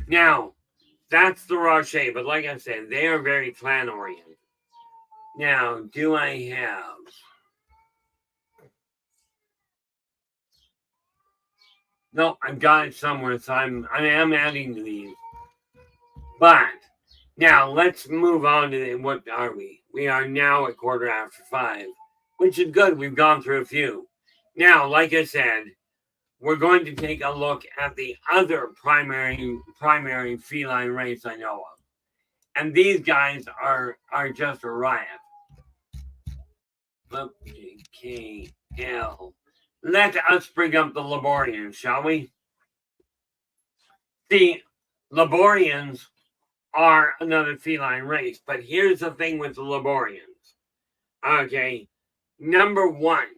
Now, that's the Roche, but like I said, they are very clan oriented. Now, do I have? No, I've got it somewhere, so I am adding to these. But now let's move on to what are we? We are now at 5:15, which is good. We've gone through a few. Now, like I said, we're going to take a look at the other primary feline race I know of. And these guys are just a riot. KL. Let us bring up the Laborians, shall we? The Laborians are another feline race, but here's the thing with the Laborians. Okay, number one,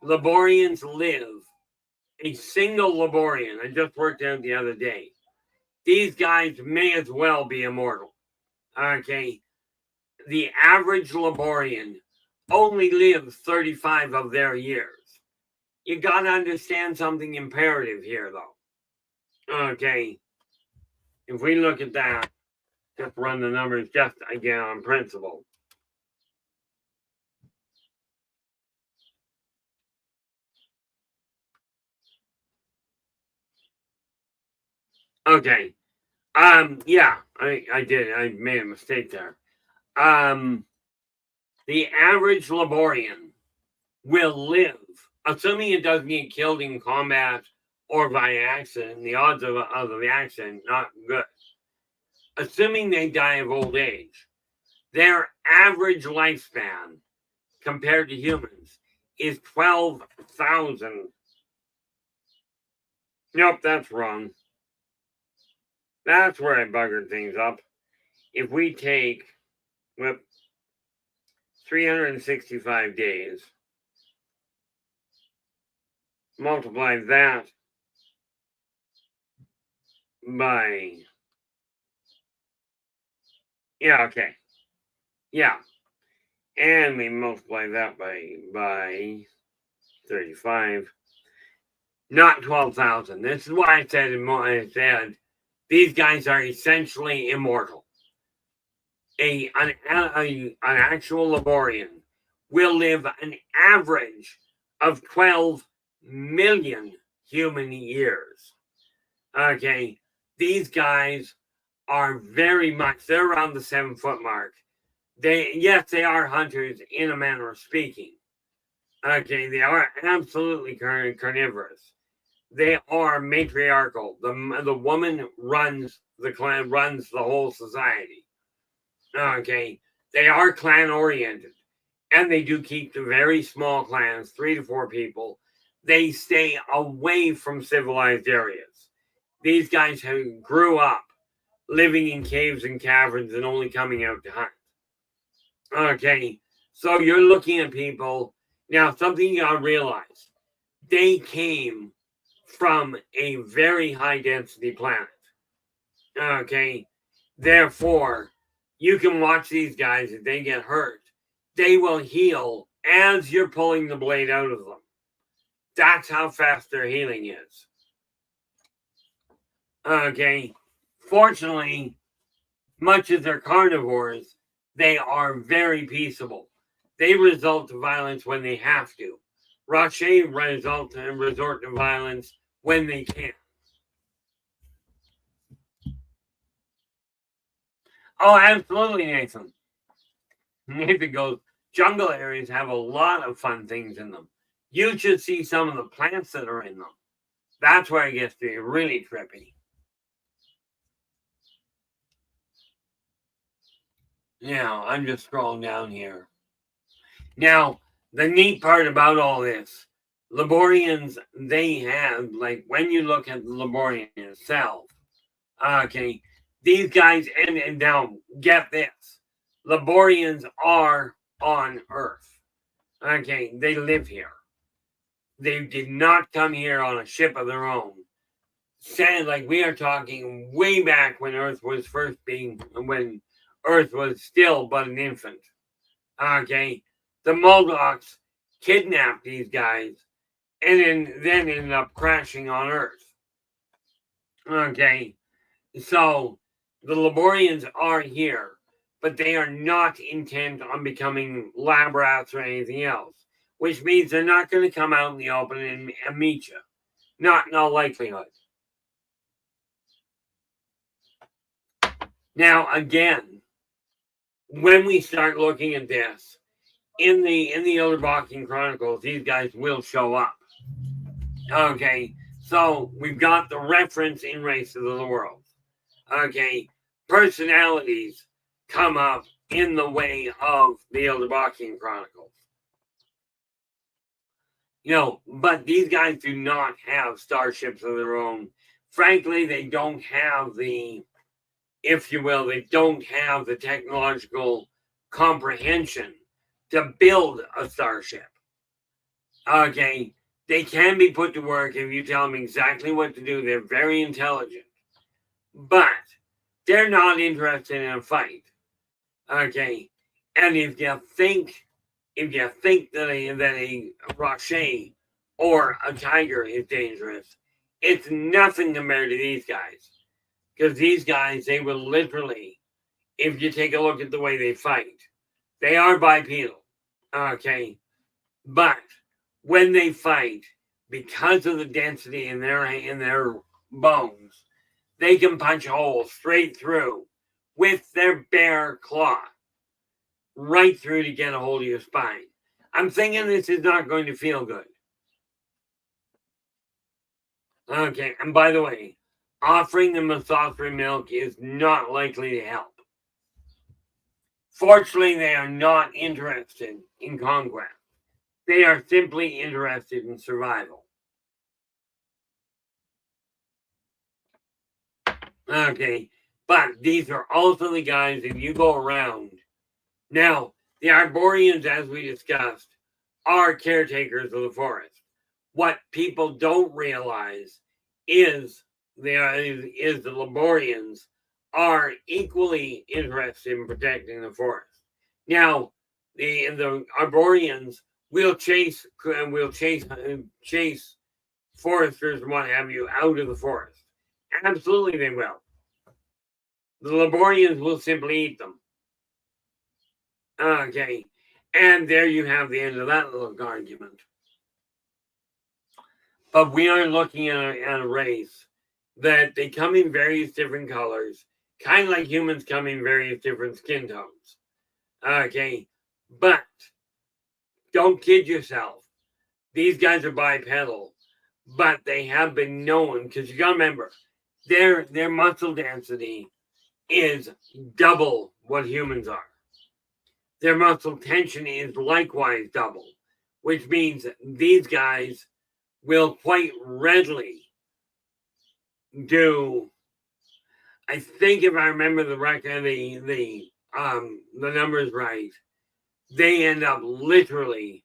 Laborians live. A single Laborian, I just worked out the other day. These guys may as well be immortal. Okay, the average Laborian only lives 35 of their years. You got to understand something imperative here, though. Okay, if we look at that, just run the numbers just again on principle. Okay. Yeah, I did. I made a mistake there. The average Laborian will live, assuming it doesn't get killed in combat or by accident. The odds of the accident not good. Assuming they die of old age, their average lifespan compared to humans is 12,000. Nope, that's wrong. That's where I buggered things up. If we take 365 days, multiply that by, and we multiply that by 35, not 12,000. This is why I said these guys are essentially immortal. An actual Laborian will live an average of 12 million human years. Okay, these guys are very much, they're around the 7-foot mark. They are hunters in a manner of speaking. Okay, they are absolutely carnivorous. They are matriarchal. The woman runs the clan, runs the whole society. Okay, they are clan oriented, and they do keep the very small clans, 3 to 4 people. They stay away from civilized areas. These guys grew up living in caves and caverns and only coming out to hunt. Okay, so you're looking at people. Now, something you gotta realize, they came from a very high density planet. Okay, therefore, you can watch these guys. If they get hurt, they will heal as you're pulling the blade out of them. That's how fast their healing is. Okay, fortunately, much as they're carnivores, they are very peaceable. They resort to violence when they have to. Roche resort to violence when they can. Oh, absolutely, Nathan. Nathan goes, jungle areas have a lot of fun things in them. You should see some of the plants that are in them. That's where it gets to be really trippy. Now, I'm just scrolling down here. Now, the neat part about all this, Laborians, they have, like, when you look at the Laborian itself, okay, these guys, and now, get this, Laborians are on Earth. Okay, they live here. They did not come here on a ship of their own. Like, we are talking way back when Earth was when Earth was still but an infant. Okay, the Moldocs kidnapped these guys and then ended up crashing on Earth. Okay, so the Laborians are here, but they are not intent on becoming lab rats or anything else, which means they're not going to come out in the open and meet you. Not in all likelihood. Now, again, when we start looking at this, in the Elder Chronicles, these guys will show up. Okay, so we've got the reference in Races of the World. Okay, personalities come up in the way of the Elder Chronicles. But these guys do not have starships of their own. Frankly, they don't have the, if you will, they don't have the technological comprehension to build a starship. Okay, they can be put to work if you tell them exactly what to do. They're very intelligent, but they're not interested in a fight. Okay, and if you think that a Rocher or a tiger is dangerous, it's nothing compared to these guys. Because these guys, they will literally, if you take a look at the way they fight, they are bipedal. Okay, but when they fight, because of the density in their bones, they can punch a hole straight through with their bare claw, right through to get a hold of your spine. I'm thinking this is not going to feel good. Okay, and by the way, offering them a soft milk is not likely to help. Fortunately, they are not interested in conquest. They are simply interested in survival. Okay, but these are also the guys, if you go around. Now, the Arborians, as we discussed, are caretakers of the forest. What people don't realize is the Laborians are equally interested in protecting the forest. Now, the Arborians will chase foresters and what have you out of the forest. Absolutely, they will. The Laborians will simply eat them. Okay, and there you have the end of that little argument. But we are looking at a race that they come in various different colors, kind of like humans come in various different skin tones. Okay, but don't kid yourself. These guys are bipedal, but they have been known, because you gotta remember, their muscle density is double what humans are. Their muscle tension is likewise double, which means these guys will quite readily do. I think if I remember the record, the numbers right, they end up literally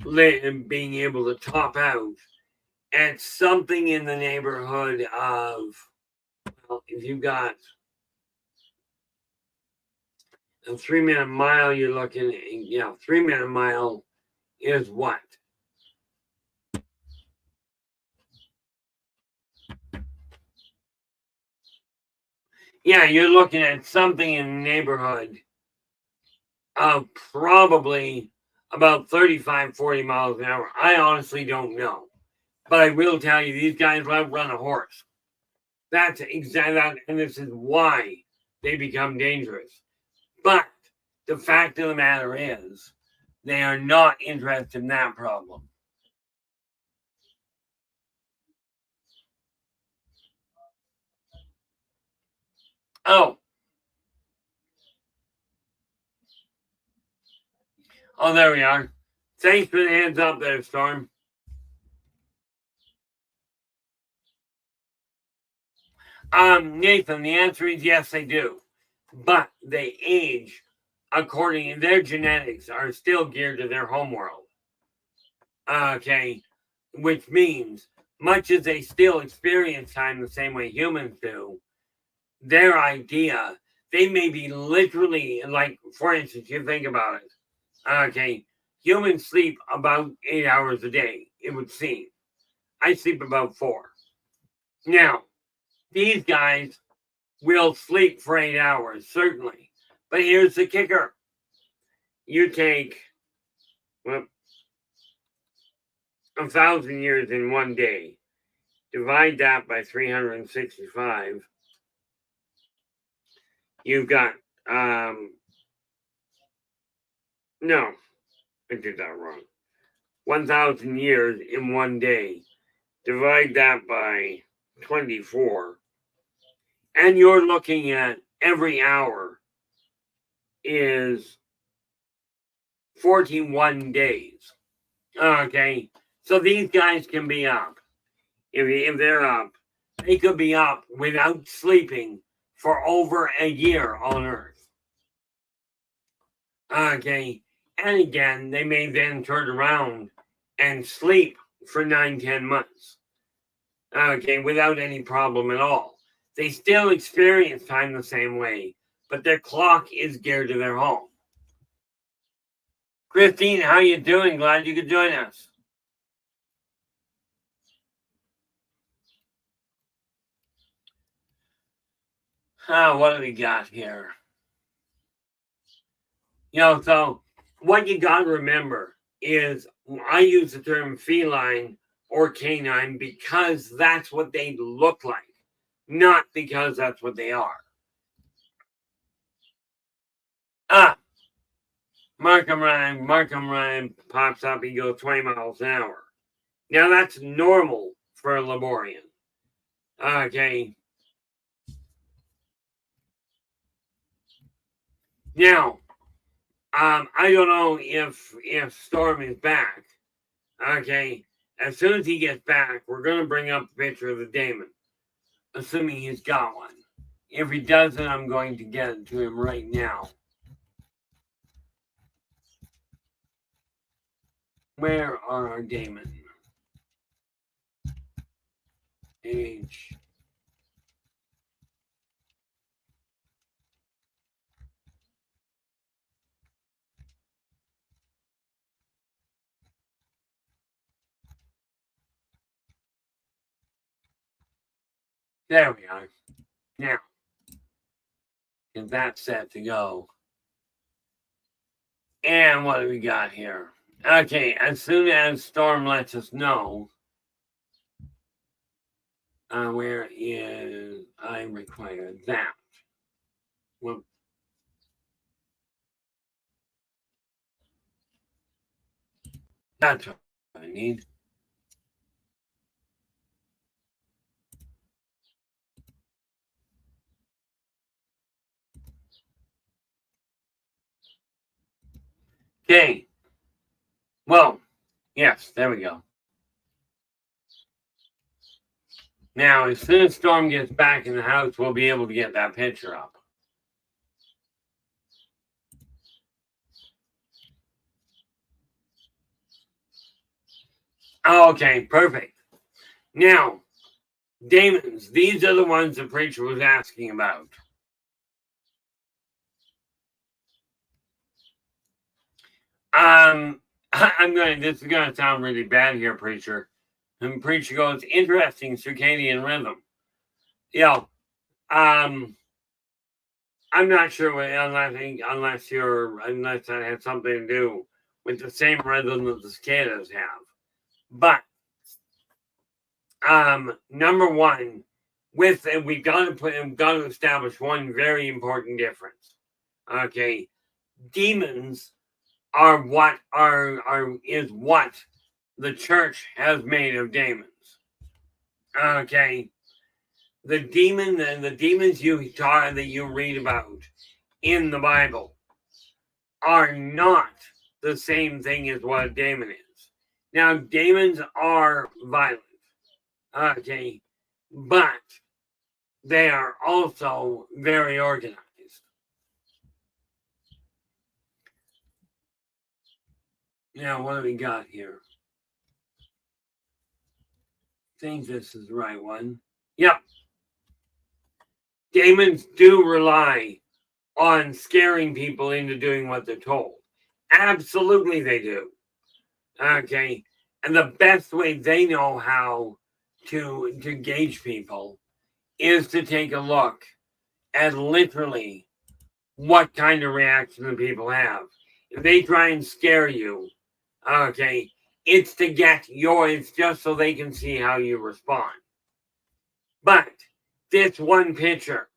being able to top out at something in the neighborhood of, well, if you've got a 3-minute mile, you're looking, 3-minute mile is what? Yeah, you're looking at something in the neighborhood of probably about 35, 40 miles an hour. I honestly don't know. But I will tell you, these guys run a horse. That's exactly that, and this is why they become dangerous. But the fact of the matter is, they are not interested in that problem. Oh, there we are. Thanks for the hands up there, Storm. Nathan, the answer is yes, they do. But they age according to their genetics are still geared to their homeworld. Okay, which means much as they still experience time the same way humans do, their idea, they may be literally, like, for instance, you think about it. Okay, humans sleep about 8 hours a day, it would seem. I sleep about 4. Now, these guys will sleep for 8 hours, certainly. But here's the kicker. You take 1,000 years in one day, divide that by 365. You've got, no. I did that wrong. 1,000 years in one day. Divide that by 24. And you're looking at every hour is 41 days. Okay. So these guys can be up. If they're up, they could be up without sleeping for over a year on Earth. Okay. And again, they may then turn around and sleep for 9-10 months. Okay, without any problem at all. They still experience time the same way, but their clock is geared to their home. Christine, how you doing? Glad you could join us. What do we got here? So what you got to remember is I use the term feline or canine because that's what they look like, not because that's what they are. Markham Ryan pops up, he goes 20 miles an hour. Now that's normal for a Laborian. Okay. Now, I don't know if Storm is back. Okay. As soon as he gets back, we're going to bring up the picture of the daemon, assuming he's got one. If he doesn't, I'm going to get it to him right now. Where are our daemons? Age. There we are. Now, get that set to go. And what do we got here? Okay, as soon as Storm lets us know, where is I require that? Well, that's what I need. Okay. Well, yes, there we go. Now, as soon as Storm gets back in the house, we'll be able to get that picture up. Okay, perfect. Now, daemons, these are the ones the preacher was asking about. This is gonna sound really bad here, preacher. And preacher goes, interesting circadian rhythm. I'm not sure unless that has something to do with the same rhythm that the cicadas have. But number one, we've got to establish one very important difference. Okay, demons are what the church has made of demons. Okay, the demons that you read about in the Bible are not the same thing as what a daemon is. Now, daemons are violent. Okay, but they are also very organized. Now, what do we got here? I think this is the right one. Yep. Daemons do rely on scaring people into doing what they're told. Absolutely, they do. Okay, and the best way they know how to gauge people is to take a look at literally what kind of reaction the people have. If they try and scare you, okay, it's just so they can see how you respond. But this one picture,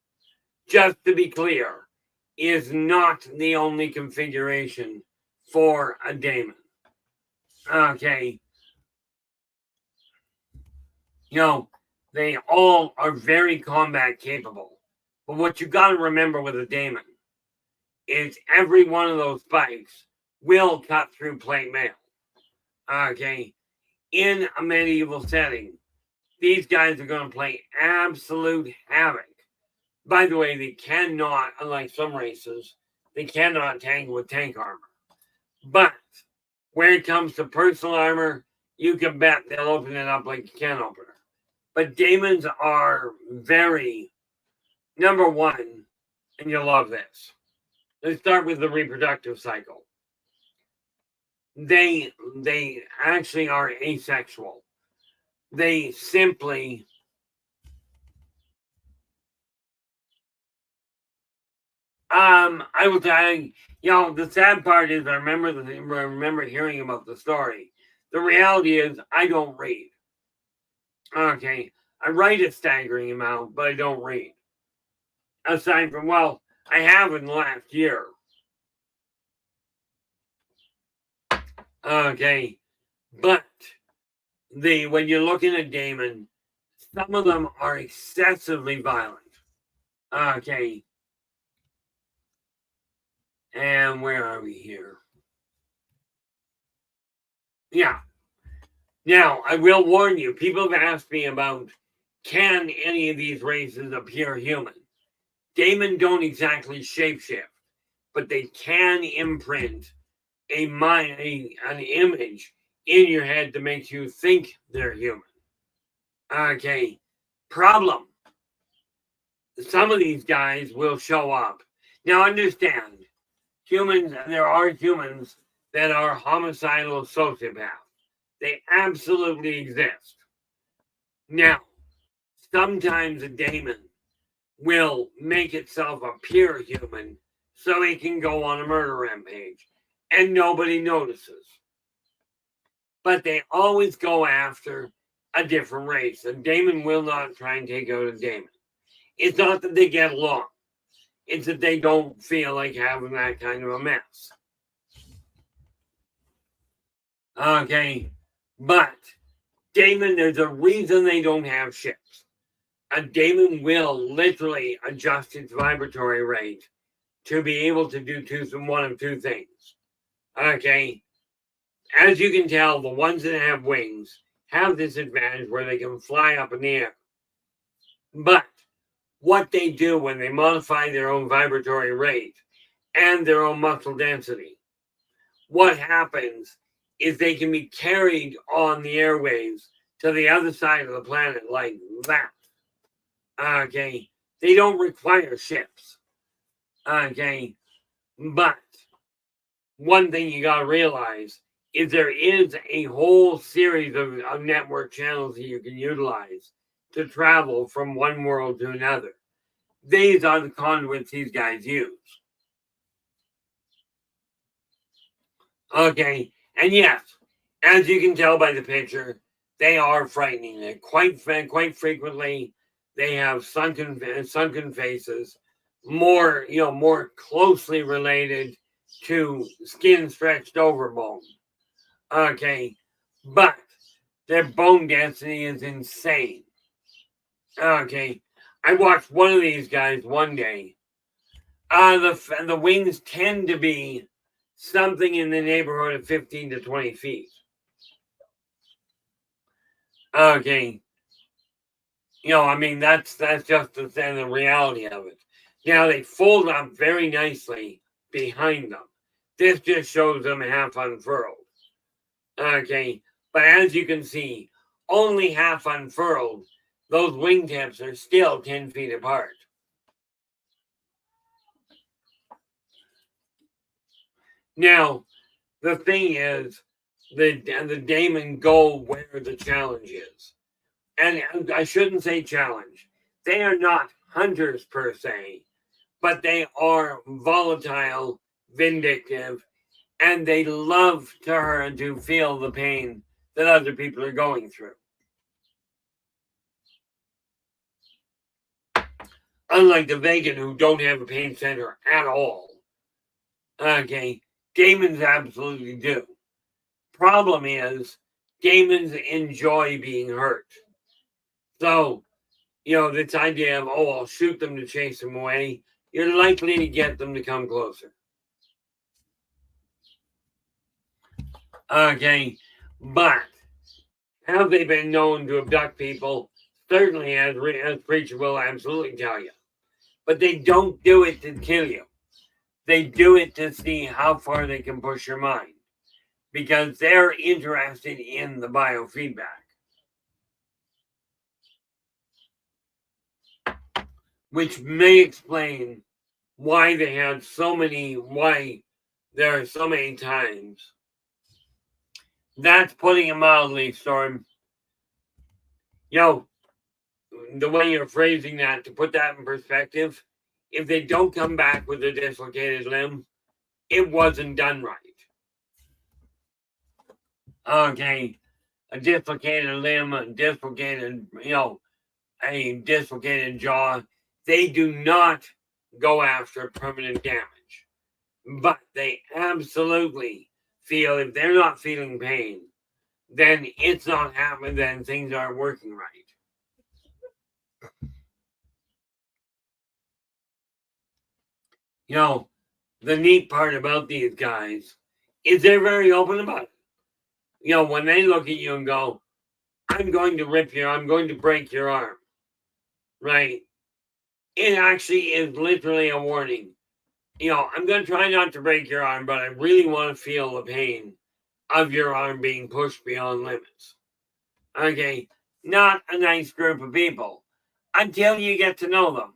just to be clear, is not the only configuration for a daemon. Okay. They all are very combat capable. But what you got to remember with a daemon is every one of those spikes will cut through plate mail. Okay. In a medieval setting, these guys are going to play absolute havoc. By the way, they cannot, unlike some races, they cannot tangle with tank armor. But when it comes to personal armor, you can bet they'll open it up like a can opener. But daemons are very, number one, and you'll love this. Let's start with the reproductive cycle. They actually are asexual. They simply I will tell you, the sad part is I remember hearing about the story. The reality is I don't read. Okay. I write a staggering amount, but I don't read. Aside from, I have in the last year. Okay. But when you're looking at daemon, some of them are excessively violent. Okay. And where are we here? Yeah. Now, I will warn you, people have asked me about, can any of these races appear human? Daemon don't exactly shapeshift, but they can imprint an image in your head to make you think they're human. Okay. Problem. Some of these guys will show up. Now understand, there are humans that are homicidal sociopaths. They absolutely exist. Now, sometimes a daemon will make itself appear human so it can go on a murder rampage and nobody notices. But they always go after a different race. A daemon will not try and take out a daemon. It's not that they get along. It's that they don't feel like having that kind of a mess. Okay. But daemon, there's a reason they don't have ships. A daemon will literally adjust its vibratory rate to be able to do one of two things. Okay. As you can tell, the ones that have wings have this advantage where they can fly up in the air. But what they do when they modify their own vibratory rate and their own muscle density, what happens is they can be carried on the airwaves to the other side of the planet like that. Okay. They don't require ships. Okay. But one thing you got to realize is there is a whole series of network channels that you can utilize to travel from one world to another. These are the conduits these guys use. Okay. And yes, as you can tell by the picture, they are frightening. They're quite frequently, they have sunken faces, more closely related to skin stretched over bone. Okay, but their bone density is insane. Okay, I watched one of these guys one day. The wings tend to be something in the neighborhood of 15 to 20 feet. Okay. That's just the reality of it. Now, they fold up very nicely behind them. This just shows them half unfurled. Okay. But as you can see, only half unfurled, those wingtips are still 10 feet apart. Now, the thing is, the daemon go where the challenge is. And I shouldn't say challenge. They are not hunters per se, but they are volatile, vindictive, and they love to feel the pain that other people are going through. Unlike the vegan who don't have a pain center at all. Okay, daemons absolutely do. problem is demons enjoy being hurt. So, this idea of, I'll shoot them to chase them away, you're likely to get them to come closer. Okay, but have they been known to abduct people? Certainly, as Preacher will absolutely tell you. But they don't do it to kill you. They do it to see how far they can push your mind. Because they're interested in the biofeedback. Which may explain why there are so many times. That's putting it mildly, Storm. The way you're phrasing that, to put that in perspective, if they don't come back with a dislocated limb, it wasn't done right. Okay, a dislocated limb, a dislocated jaw, they do not go after permanent damage. But they absolutely feel if they're not feeling pain, then it's not happening, then things aren't working right. The neat part about these guys is they're very open about it. When they look at you and go, I'm going to break your arm, right? It actually is literally a warning. I'm going to try not to break your arm, but I really want to feel the pain of your arm being pushed beyond limits. Okay, not a nice group of people until you get to know them.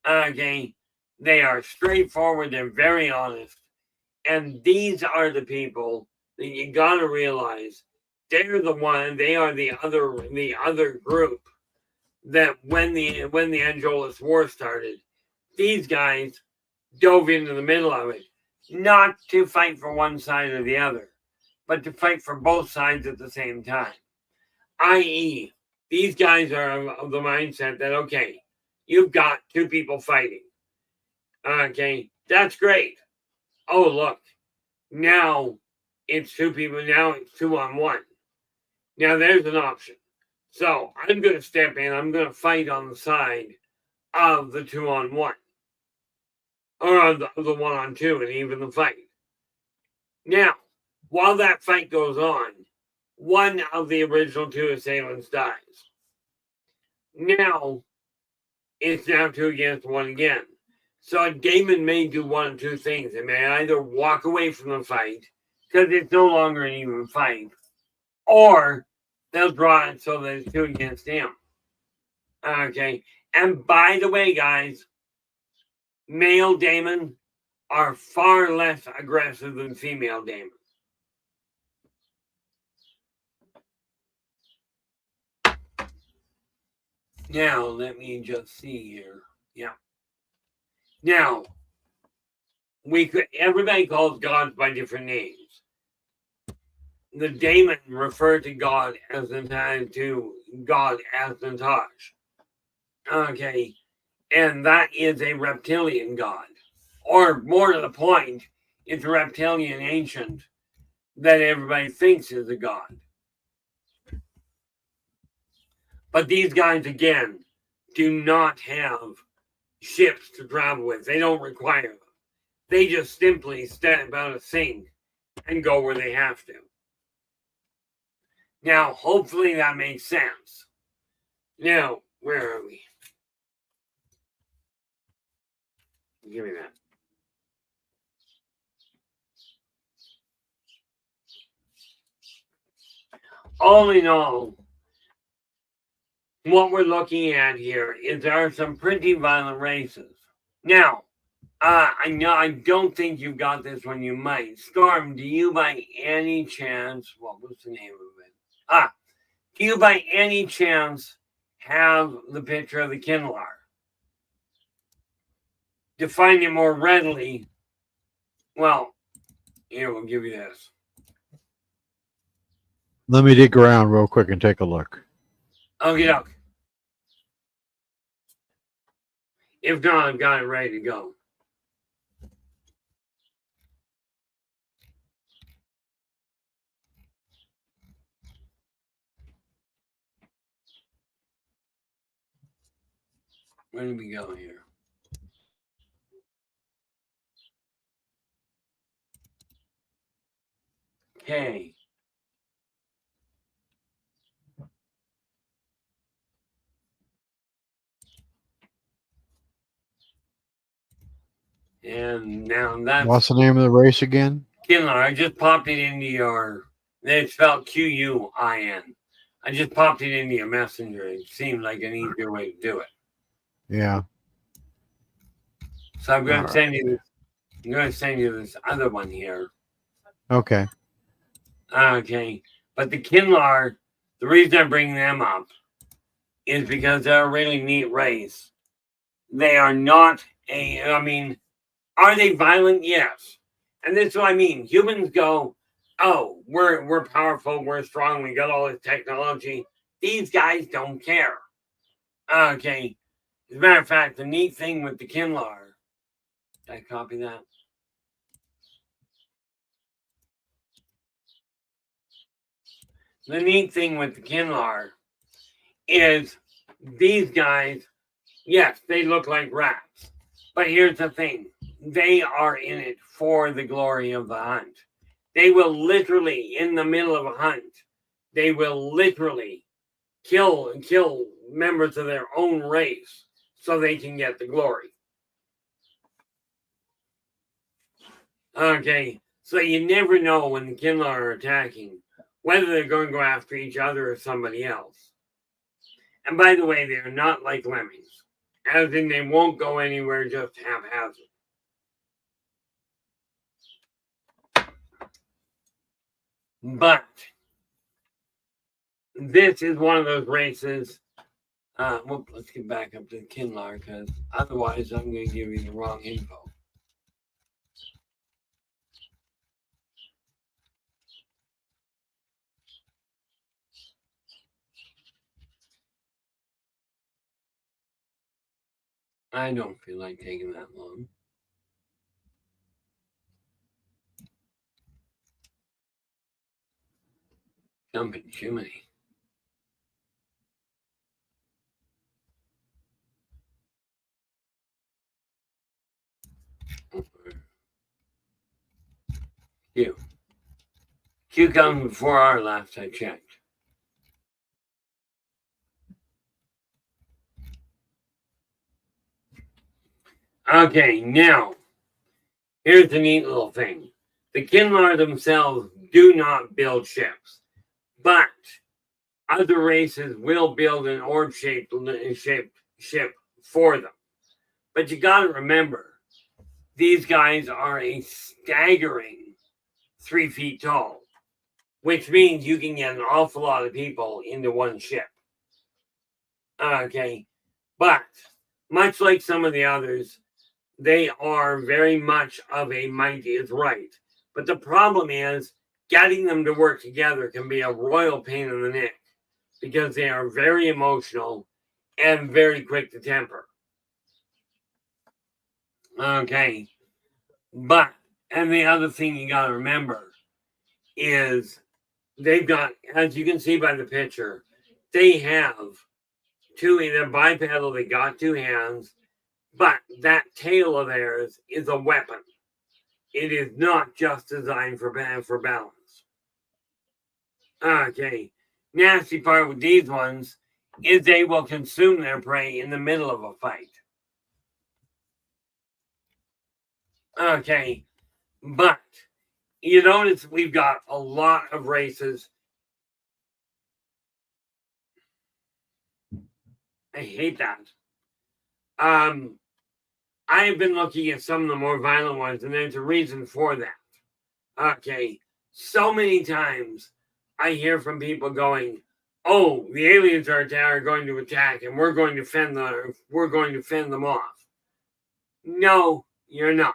Okay, they are straightforward, they're very honest, and these are the people that you got to realize they are the other group that when the Angelus War started, these guys dove into the middle of it, not to fight for one side or the other, but to fight for both sides at the same time. I.e., these guys are of the mindset that, okay, you've got two people fighting. Okay, that's great. Oh, look, now it's two people, now it's 2-on-1. Now there's an option. So I'm going to step in, I'm going to fight on the side of the 2-on-1. Or the 1-on-2, and even the fight. Now, while that fight goes on, one of the original two assailants dies. Now, it's now 2 against 1 again. So a demon may do one of two things. It may either walk away from the fight, because it's no longer an even fight, or they'll draw it so that it's 2 against him. Okay, and by the way, guys, male demon are far less aggressive than female demons. Now, let me just see here. Yeah. Now, everybody calls gods by different names. The demon referred to God as Natash. Okay. And that is a reptilian god. Or more to the point, it's a reptilian ancient that everybody thinks is a god. But these guys, again, do not have ships to travel with. They don't require them. They just simply step out of sync and go where they have to. Now, hopefully that makes sense. Now, where are we? Give me that. All in all, what we're looking at here is there are some pretty violent races. Now, I don't think you got this one. You might. Storm, do you by any chance, what was the name of it? Do you by any chance have the picture of the Kindlar? To find it more readily, well, here, we'll give you this. Let me dig around real quick and take a look. Okay, doke. If not, I've got it ready to go. Where do we go here? Okay. And now that's... What's the name of the race again? Kinlar, I just popped it into your... It's spelled Quin. I just popped it into your messenger. It seemed like an easier way to do it. Yeah. So I'm going to send you... I'm going to send you this other one here. Okay. Okay. But the Kinlar, the reason I bring them up is because they're a really neat race. They are not I mean, are they violent? Yes. And this is what I mean. Humans go, oh, we're powerful, we're strong, we got all this technology. These guys don't care. Okay. As a matter of fact, the neat thing with the Kinlar, did I copy that? The neat thing with the Kinlar is these guys, yes, they look like rats. But here's the thing. They are in it for the glory of the hunt. They will literally, in the middle of a hunt, they will literally kill members of their own race so they can get the glory. Okay, so you never know when the Kinlar are attacking whether they're going to go after each other or somebody else. And by the way, they're not like lemmings, as in they won't go anywhere just haphazard. But this is one of those races. Well, let's get back up to the Kinlar, because otherwise I'm going to give you the wrong info. I don't feel like taking that long. Jumping chimney. Q comes before our last I checked. Okay, now, here's the neat little thing. The Kinlar themselves do not build ships, but other races will build an orb-shaped ship for them. But you got to remember, these guys are a staggering 3 feet tall, which means you can get an awful lot of people into one ship. Okay, but much like some of the others, they are very much of a might is right. But the problem is getting them to work together can be a royal pain in the neck because they are very emotional and very quick to temper. Okay. But, and the other thing you got to remember is they've got, as you can see by the picture, they have they're bipedal, they got 2 hands, but that tail of theirs is a weapon. It is not just designed for balance. Okay. Nasty part with these ones is they will consume their prey in the middle of a fight. Okay. But you notice we've got a lot of races. I hate that. I have been looking at some of the more violent ones, and there's a reason for that. Okay. So many times I hear from people going, oh, the aliens are going to attack and we're going to fend them off. No, you're not.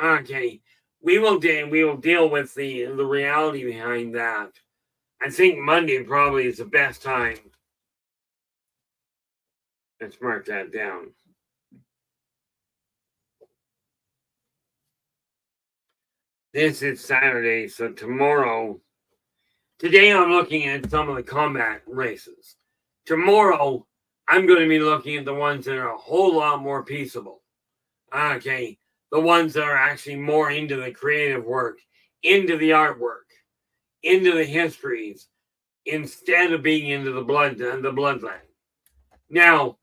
Okay. We will deal with the reality behind that. I think Monday probably is the best time. Let's mark that down. This is Saturday, so today I'm looking at some of the combat races. Tomorrow, I'm going to be looking at the ones that are a whole lot more peaceable. Okay, the ones that are actually more into the creative work, into the artwork, into the histories, instead of being into the bloodline. Now,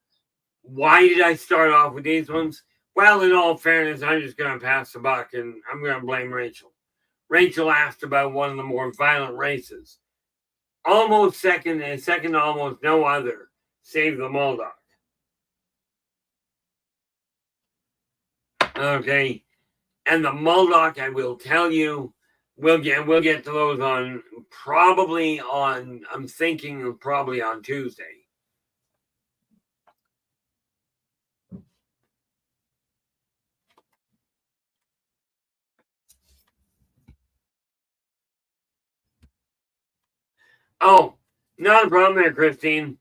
why did I start off with these ones? Well, in all fairness, I'm just going to pass the buck and I'm going to blame Rachel. Rachel asked about one of the more violent races. Almost second to almost no other, save the Moldog. Okay, and the Moldog, I will tell you, we'll get to those on I'm thinking probably on Tuesday. Oh, not a problem there, Christine.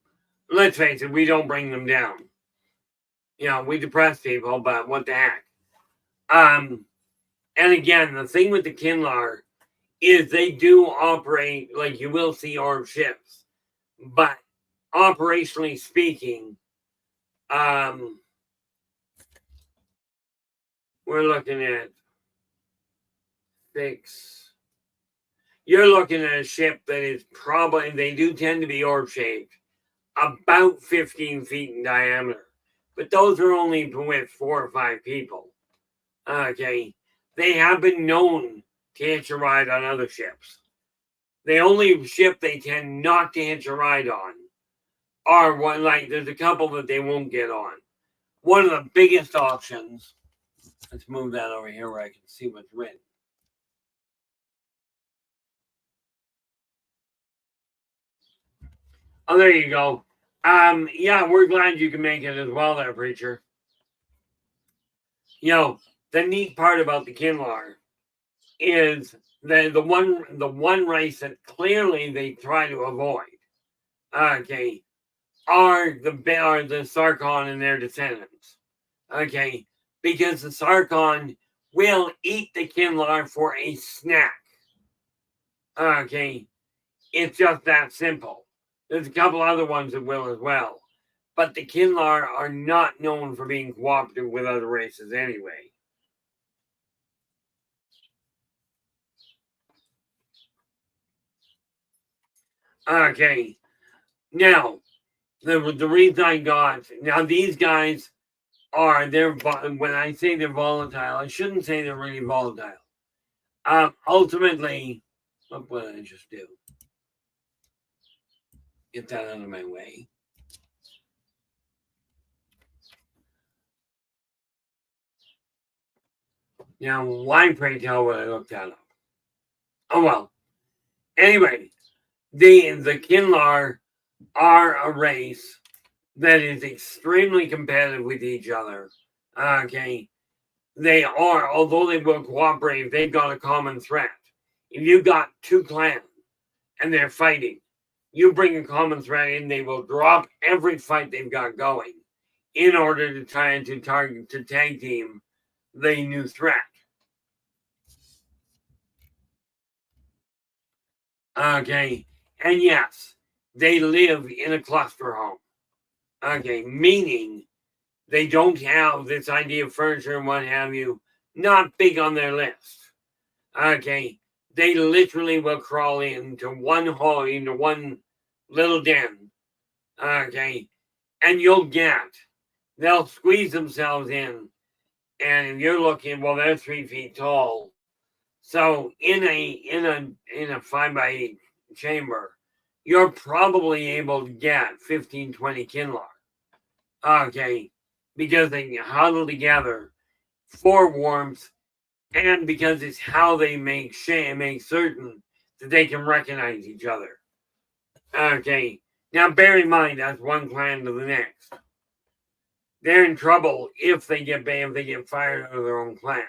Let's face it, we don't bring them down. You know, we depress people, but what the heck? And again, the thing with the Kinlar is they do operate like you will see orb ships, but operationally speaking, we're looking at 6. You're looking at a ship that is probably, they do tend to be orb shaped, about 15 feet in diameter. But those are only with 4 or 5 people. Okay. They have been known to hitch a ride on other ships. The only ship they tend not to hitch a ride on are one, like, there's a couple that they won't get on. One of the biggest options, let's move that over here where I can see what's written. Oh, there you go. Yeah, we're glad you can make it as well there, Preacher. You know, the neat part about the Kinlar is the one race that clearly they try to avoid, okay, are the Sarkon and their descendants. Okay, because the Sarkon will eat the Kinlar for a snack. Okay, it's just that simple. There's a couple other ones that will as well. But the Kinlar are not known for being cooperative with other races anyway. Okay. Now, the reason I got... Now, these guys are... When I say they're volatile, I shouldn't say they're really volatile. Ultimately, what did I just do? Get that out of my way. Now, why, pray tell, would I look that up? Oh, well. Anyway, the Kinlar are a race that is extremely competitive with each other. Okay. They are, although they will cooperate, they've got a common threat. If you've got 2 clans and they're fighting, you bring a common threat in, they will drop every fight they've got going in order to try to tag team the new threat. Okay. And yes, they live in a cluster home. Okay. Meaning they don't have this idea of furniture and what have you. Not big on their list. Okay. They literally will crawl into one hole, into one little den. Okay. And they'll squeeze themselves in. And if you're looking, well, they're 3 feet tall. So in a 5x8 chamber, you're probably able to get 15, 20 Kinlar. Okay. Because they huddle together for warmth, and because it's how they make certain that they can recognize each other. Okay. Now bear in mind that's one clan to the next. They're in trouble if they get fired out of their own clan.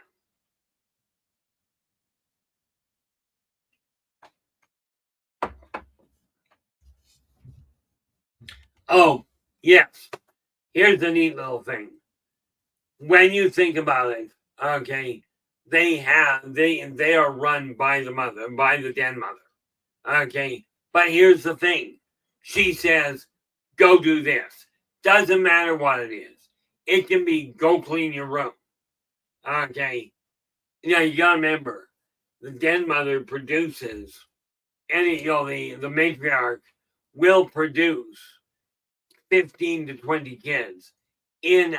Oh, yes. Here's the neat little thing. When you think about it, okay, they are run by the den mother. Okay. But here's the thing. She says, go do this. Doesn't matter what it is. It can be go clean your room. Okay. You gotta remember, the den mother produces the matriarch will produce 15 to 20 kids in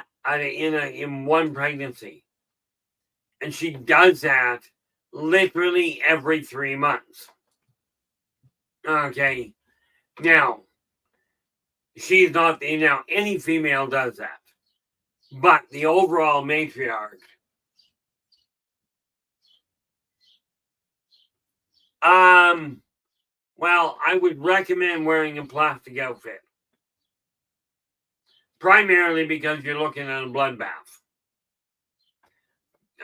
one pregnancy. And she does that literally every 3 months. Okay. Now, she's not, any female does that. But the overall matriarch, well, I would recommend wearing a plastic outfit. Primarily because you're looking at a bloodbath.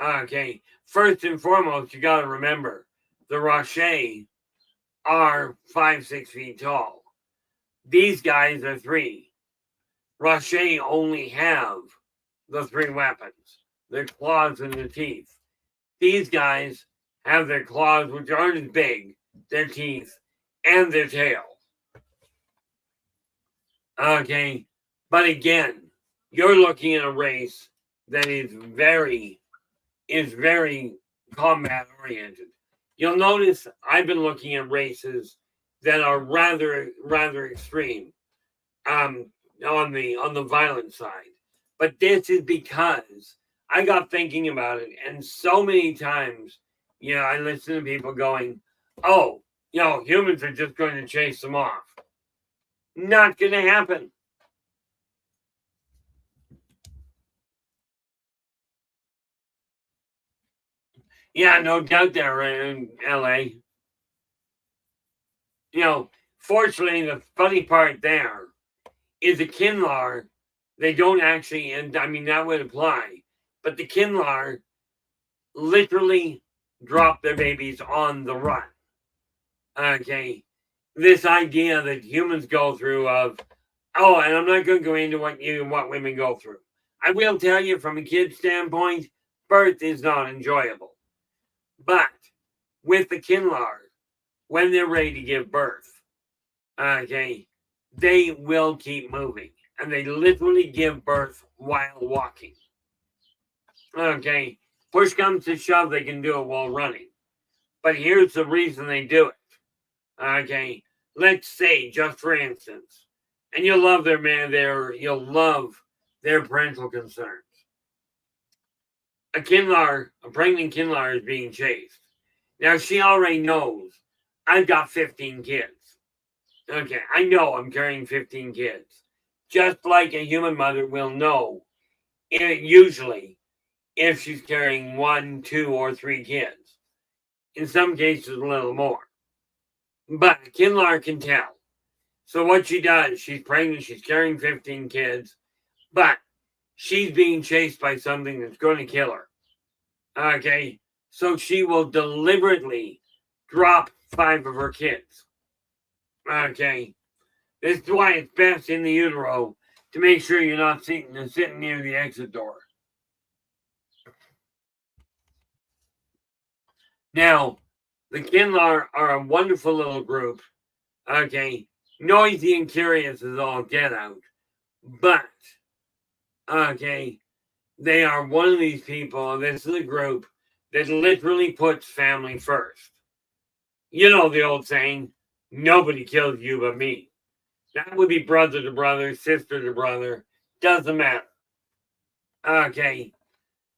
Okay. First and foremost, you got to remember the Rocher are 5-6 feet tall. These guys are 3. Rocher only have the 3 weapons, their claws and their teeth. These guys have their claws, which aren't as big, their teeth, and their tail. Okay, but again, you're looking at a race that is very combat oriented. You'll notice I've been looking at races that are rather extreme on the violent side. But this is because I got thinking about it, and so many times, I listen to people going, "Oh, humans are just going to chase them off." Not going to happen. Yeah, no doubt there in LA. Fortunately, the funny part there is the Kinlar, they don't actually, and I mean, that would apply, but the Kinlar literally drop their babies on the run. Okay. This idea that humans go through of, and I'm not going to go into what women go through. I will tell you from a kid's standpoint, birth is not enjoyable. But with the Kinlar, when they're ready to give birth, okay, they will keep moving. And they literally give birth while walking. Okay, push comes to shove, they can do it while running. But here's the reason they do it. Okay, let's say, just for instance, and you'll love you'll love their parental concerns. A pregnant Kinlar is being chased. Now she already knows I've got 15 kids. Okay, I know I'm carrying 15 kids. Just like a human mother will know, usually, if she's carrying 1, 2, or 3 kids. In some cases, a little more. But Kinlar can tell. So what she does, she's pregnant, she's carrying 15 kids, but she's being chased by something that's going to kill her. Okay, so she will deliberately drop 5 of her kids. Okay, this is why it's best in the utero to make sure you're not sitting near the exit door. Now, the Kinlar are a wonderful little group. Okay, noisy and curious as all get out. But, okay, they are one of these people, this is a group that literally puts family first. You know the old saying, nobody kills you but me. That would be brother to brother, sister to brother, doesn't matter. Okay,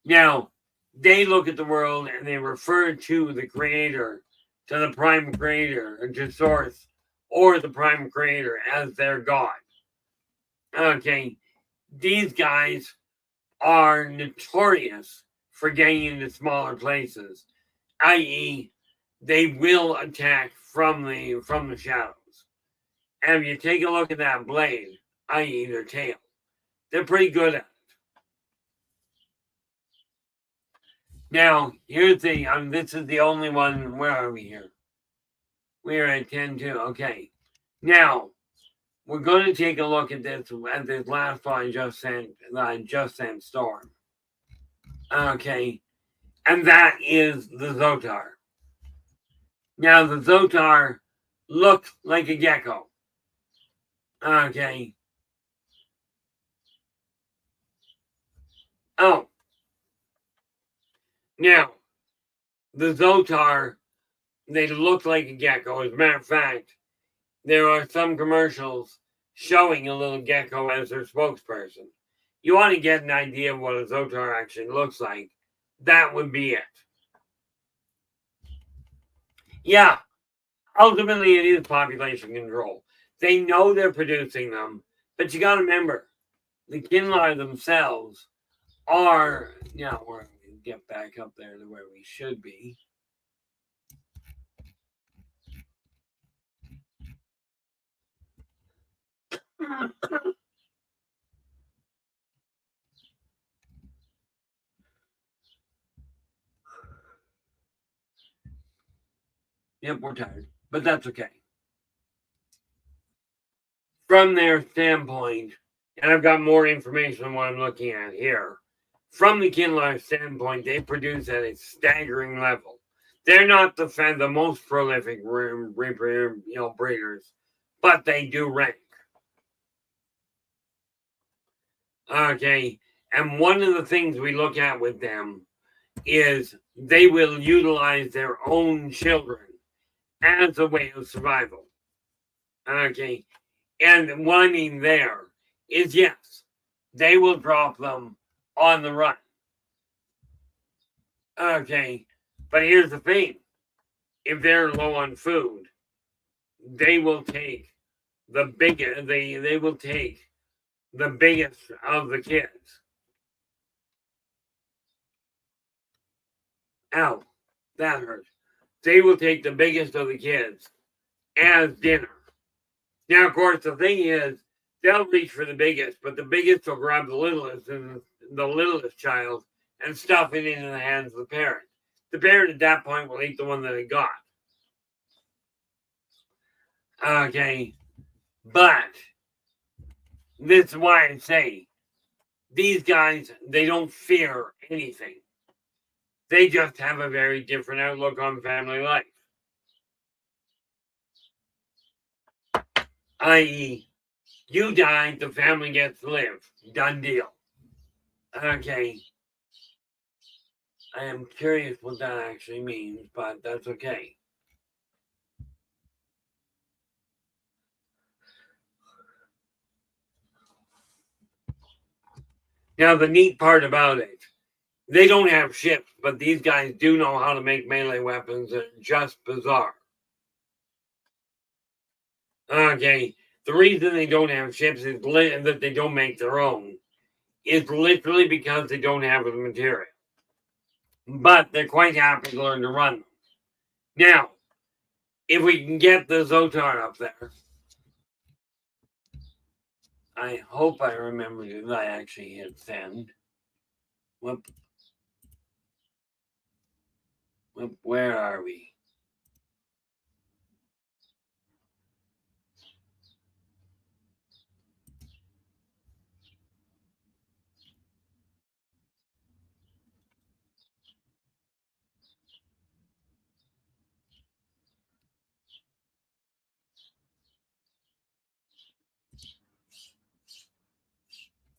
now, they look at the world and they refer to the creator, to the prime creator, or to source, or the prime creator as their God. Okay, these guys are notorious for getting into smaller places, i.e., they will attack from the shadows. And if you take a look at that blade, i.e., their tail, they're pretty good at it. Now, here's this is the only one. Where are we here? We're at 10-2. Okay. Now, we're going to take a look at this last one I just sent Storm. Okay. And that is the Zotar. Now, the Zotar looks like a gecko. Okay. Oh, now, the Zotar, they look like a gecko. As a matter of fact, there are some commercials showing a little gecko as their spokesperson. You want to get an idea of what a Zotar actually looks like, that would be it. Yeah, ultimately it is population control. They know they're producing them, but you got to remember, the Kinlar themselves are, now we're going to get back up there to where we should be. Yep, we're tired, but that's okay. From their standpoint, and I've got more information on what I'm looking at here. From the Kinlar standpoint, they produce at a staggering level. They're not the most prolific breeders, but they do rank. Okay, and one of the things we look at with them is they will utilize their own children as a way of survival. Okay, and what I mean there is, yes, they will drop them on the run. Okay, but here's the thing. If they're low on food, they will take the biggest, they will take the biggest of the kids. Ow, that hurt. They will take the biggest of the kids as dinner. Now, of course, the thing is, they'll reach for the biggest, but the biggest will grab the littlest and the littlest child and stuff it into the hands of the parent. The parent at that point will eat the one that it got. Okay, but this is why I say these guys, they don't fear anything. They just have a very different outlook on family life. I.e., you die, the family gets to live. Done deal. Okay. I am curious what that actually means, but that's okay. Now, the neat part about it, they don't have ships, but these guys do know how to make melee weapons. They're just bizarre. Okay, the reason they don't have ships is that they don't make their own. It's literally because they don't have the material. But they're quite happy to learn to run them. Now, if we can get the Zotar up there, I hope I remember that I actually hit send. Whoop. Whoop, where are we?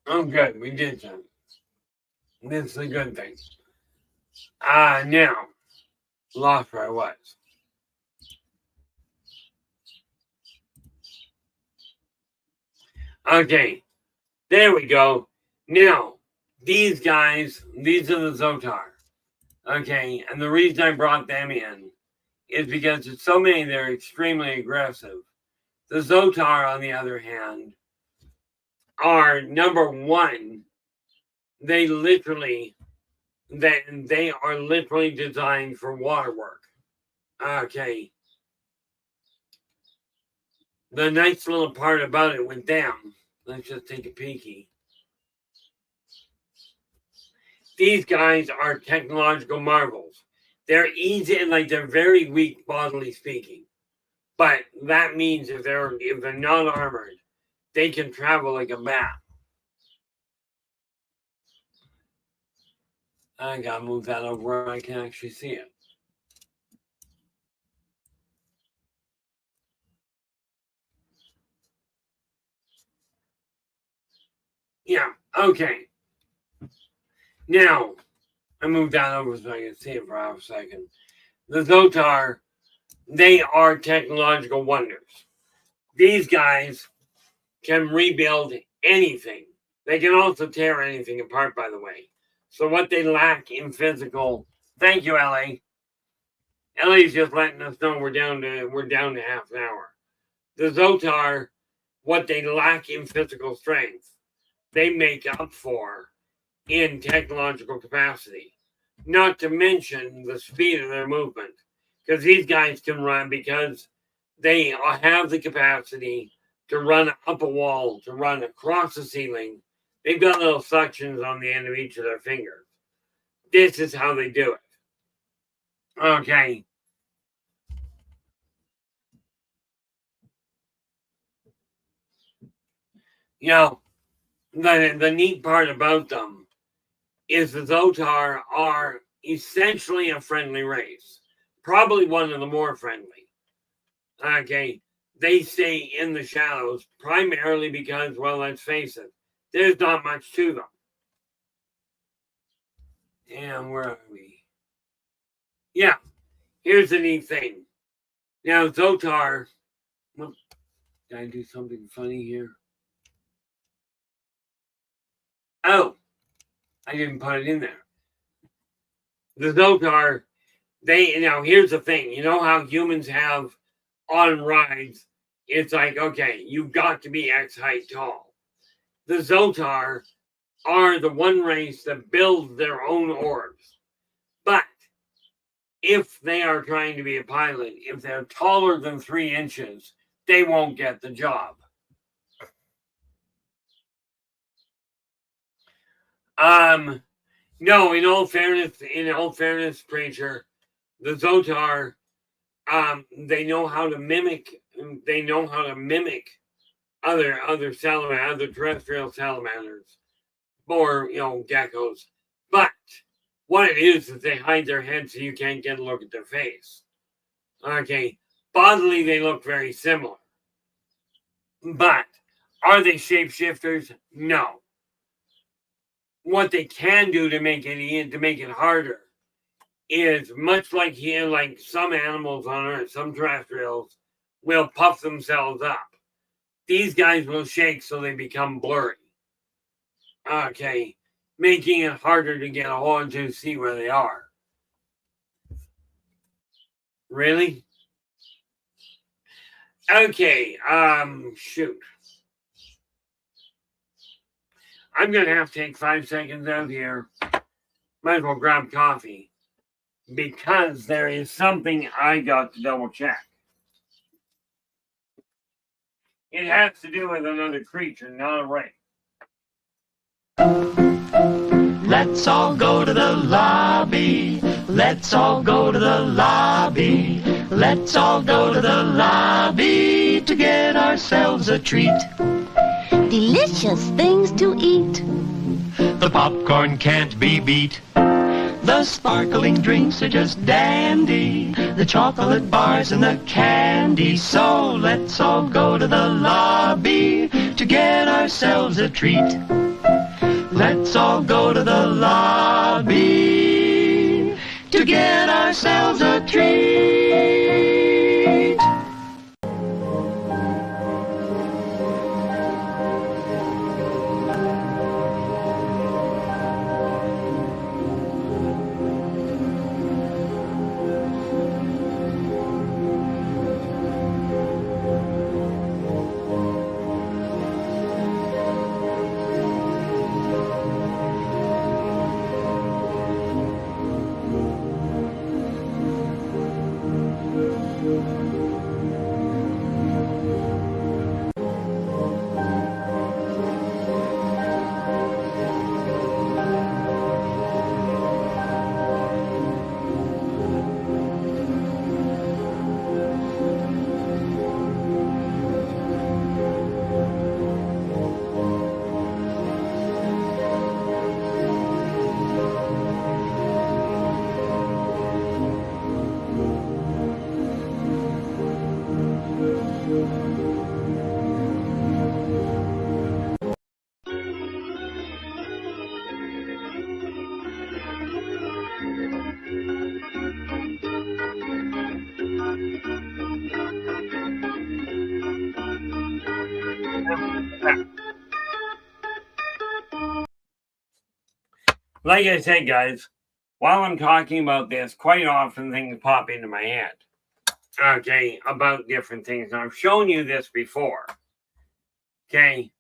Oh, good. We did that. This is a good thing. Now, lost where I was. Okay, there we go. Now, these guys, these are the Zotar. Okay, and the reason I brought them in is because there's so many that are extremely aggressive. The Zotar, on the other hand, are number one. They are literally designed for water work. Okay. The nice little part about it with them, let's just take a peeky. These guys are technological marvels. They're easy and they're very weak bodily speaking. But that means if they're not armored, they can travel like a bat. I gotta move that over where I can actually see it. Yeah, okay. Now, I moved down over so I can see it for a second. The Zotar, they are technological wonders. These guys can rebuild anything. They can also tear anything apart, by the way. So what they lack in physical, thank you, LA. LA's just letting us know we're down to half an hour. The Zotar, what they lack in physical strength, they make up for in technological capacity. Not to mention the speed of their movement. Because these guys can run because they have the capacity to run up a wall, to run across the ceiling. They've got little suctions on the end of each of their fingers. This is how they do it. Okay. You know, the neat part about them is the Zotar are essentially a friendly race. Probably one of the more friendly. Okay. They stay in the shadows primarily because, well, let's face it, there's not much to them. And where are we? Yeah, here's the neat thing. Now, Zotar, well, did I do something funny here? Oh, I didn't put it in there. The Zotar, now here's the thing. You know how humans have on rides, it's like, okay, you've got to be X height tall. The Zotar are the one race that builds their own orbs. But if they are trying to be a pilot, if they're taller than 3 inches, they won't get the job. No, in all fairness, Preacher, the Zotar, they know how to mimic other terrestrial salamanders, or geckos. But what it is they hide their heads so you can't get a look at their face. Okay, bodily they look very similar, but are they shapeshifters? No. What they can do to make it harder is much like some animals on Earth, some terrestrials will puff themselves up. These guys will shake so they become blurry. Okay, making it harder to get a hold to see where they are. Really? Okay, shoot. I'm going to have to take 5 seconds out here. Might as well grab coffee. Because there is something I got to double check. It has to do with another creature, not a race. Let's all go to the lobby. Let's all go to the lobby. Let's all go to the lobby to get ourselves a treat. Delicious things to eat. The popcorn can't be beat. The sparkling drinks are just dandy. The chocolate bars and the candy. So let's all go to the lobby to get ourselves a treat. Let's all go to the lobby to get ourselves a treat. Like I said, guys, while I'm talking about this, quite often things pop into my head. Okay, about different things. And I've shown you this before. Okay.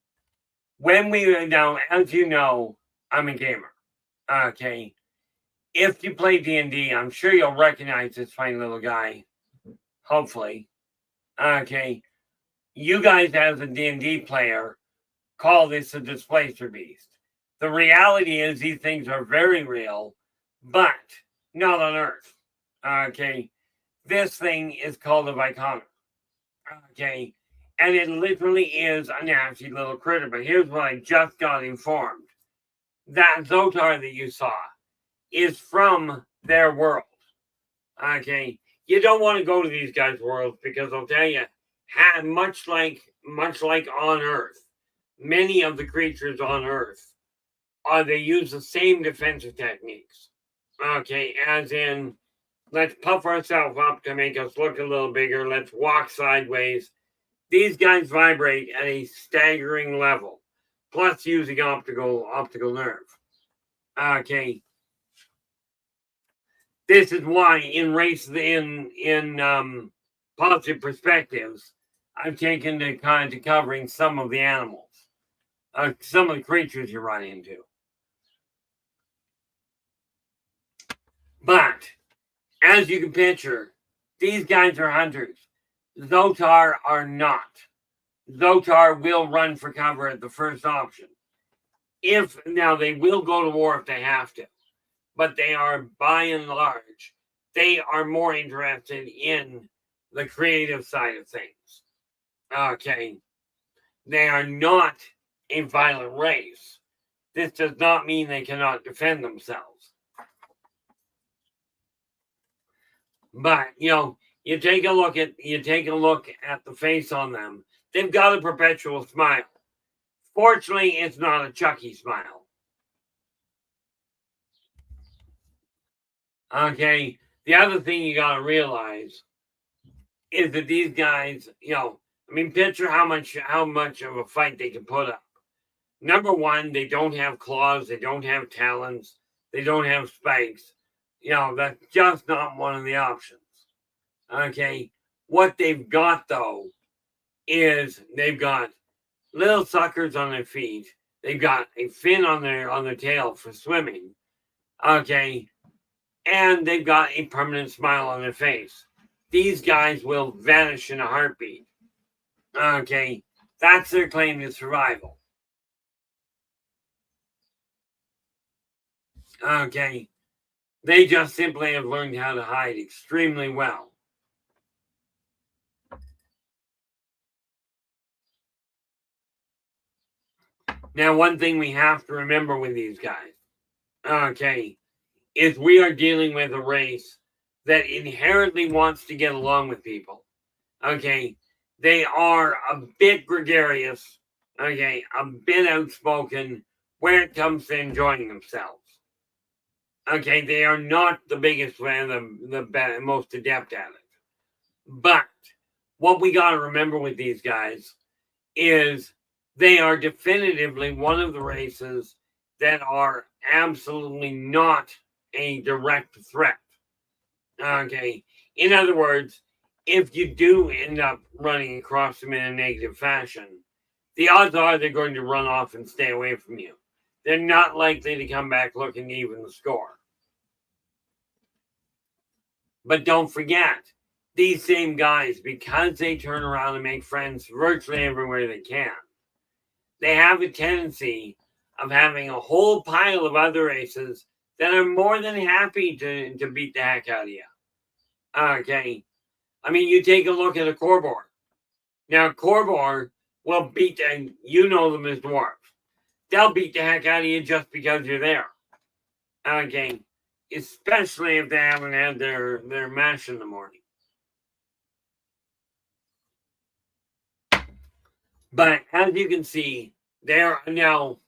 Now, as you know, I'm a gamer. Okay. If you play D&D, I'm sure you'll recognize this fine little guy. Hopefully. Okay. You guys, as a D&D player, call this a displacer beast. The reality is these things are very real, but not on Earth. Okay. This thing is called a Vicona. Okay. And it literally is a nasty little critter. But here's what I just got informed. That Zotar that you saw is from their world. Okay. You don't want to go to these guys' worlds because I'll tell you, much like on Earth, many of the creatures on Earth they use the same defensive techniques. Okay, as in, let's puff ourselves up to make us look a little bigger. Let's walk sideways. These guys vibrate at a staggering level, plus using optical nerve. Okay. This is why in positive perspectives, I've taken to kind of covering some of the animals, some of the creatures you run into. But as you can picture, these guys are hunters. Zotar are not. Zotar will run for cover at the first option. Now they will go to war if they have to, but they are, by and large, they are more interested in the creative side of things. Okay. They are not a violent race. This does not mean they cannot defend themselves. But, you take a look at the face on them. They've got a perpetual smile. Fortunately, it's not a Chucky smile. Okay. The other thing you got to realize is that these guys, picture how much of a fight they can put up. Number one, they don't have claws, they don't have talons, they don't have spikes. That's just not one of the options. Okay. What they've got, though, is they've got little suckers on their feet. They've got a fin on their tail for swimming. Okay. And they've got a permanent smile on their face. These guys will vanish in a heartbeat. Okay. That's their claim to survival. Okay. They just simply have learned how to hide extremely well. Now, one thing we have to remember with these guys, okay, is we are dealing with a race that inherently wants to get along with people. Okay. They are a bit gregarious. Okay. A bit outspoken when it comes to enjoying themselves. Okay. They are not the biggest fan, the most adept at it. But what we got to remember with these guys is they are definitively one of the races that are absolutely not a direct threat. Okay. In other words, if you do end up running across them in a negative fashion, the odds are they're going to run off and stay away from you. They're not likely to come back looking to even the score. But don't forget, these same guys, because they turn around and make friends virtually everywhere they can, they have a tendency of having a whole pile of other races that are more than happy to beat the heck out of you. Okay. You take a look at a Korbor. Now, Korbor will beat, and you know them as dwarves. They'll beat the heck out of you just because you're there. Okay. Especially if they haven't had their mash in the morning. But as you can see, now,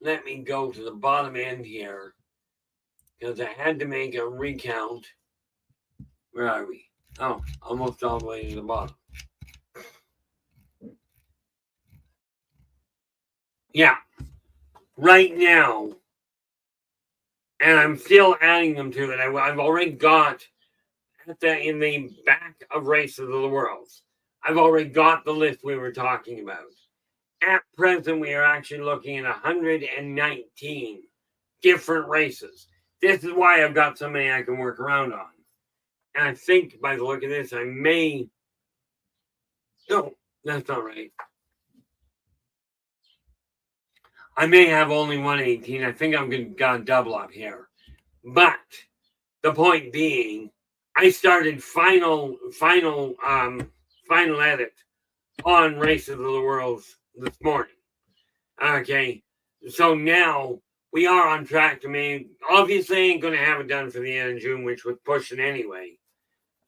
let me go to the bottom end here, because I had to make a recount. Where are we? Oh, almost all the way to the bottom. Yeah. Right now, And I'm still adding them to it. I've already got in the back of Races of the World. I've already got the list we were talking about. At present, we are actually looking at 119 different races. This is why I've got so many I can work around on. And I think by the look of this, I may... No, that's not right. I may have only 118. I think I'm going to double up here. But the point being, I started final edit on Races of the World this morning. Okay, so now we are on track to me. Obviously, ain't going to have it done for the end of June, which was pushing anyway.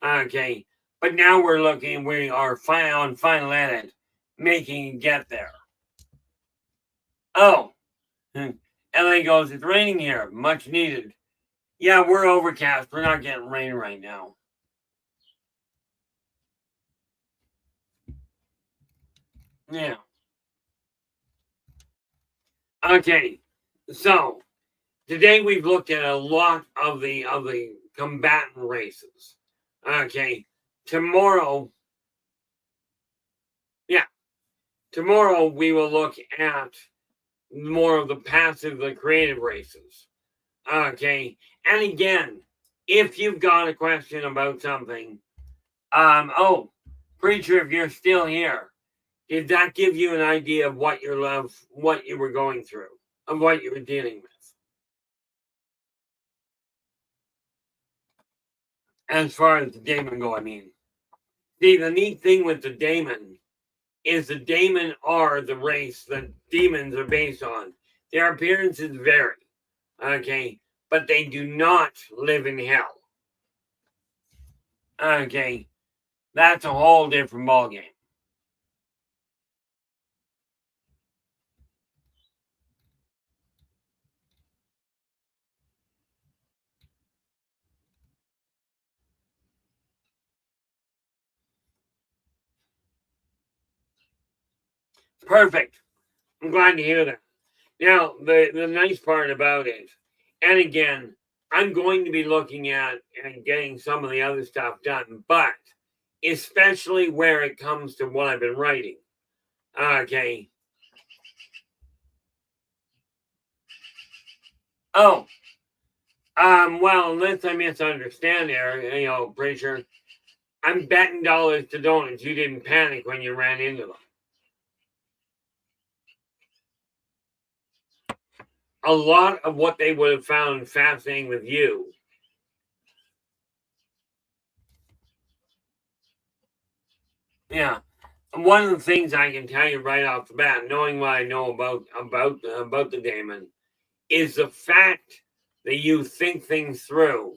Okay, but now we are on final edit, making it get there. Oh, LA goes, it's raining here, much needed. Yeah, we're overcast. We're not getting rain right now. Yeah. Okay, so today we've looked at a lot of the combatant races. Okay, tomorrow we will look at more of the passive, the creative races. Okay, and again, if you've got a question about something, Preacher, if you're still here, did that give you an idea of what you were going through, of what you were dealing with? As far as the daemon go, I mean. See, the neat thing with the daemon is the daemon are the race that demons are based on. Their appearances vary, okay, but they do not live in hell. Okay, that's a whole different ballgame. Perfect. I'm glad to hear that. Now, the nice part about it, and again, I'm going to be looking at and getting some of the other stuff done, but especially where it comes to what I've been writing. Okay. Oh. Well, unless I misunderstand there, Preacher, I'm betting dollars to donuts you didn't panic when you ran into them. A lot of what they would have found fascinating with you one of the things I can tell you right off the bat, knowing what I know about the daemon, is the fact that you think things through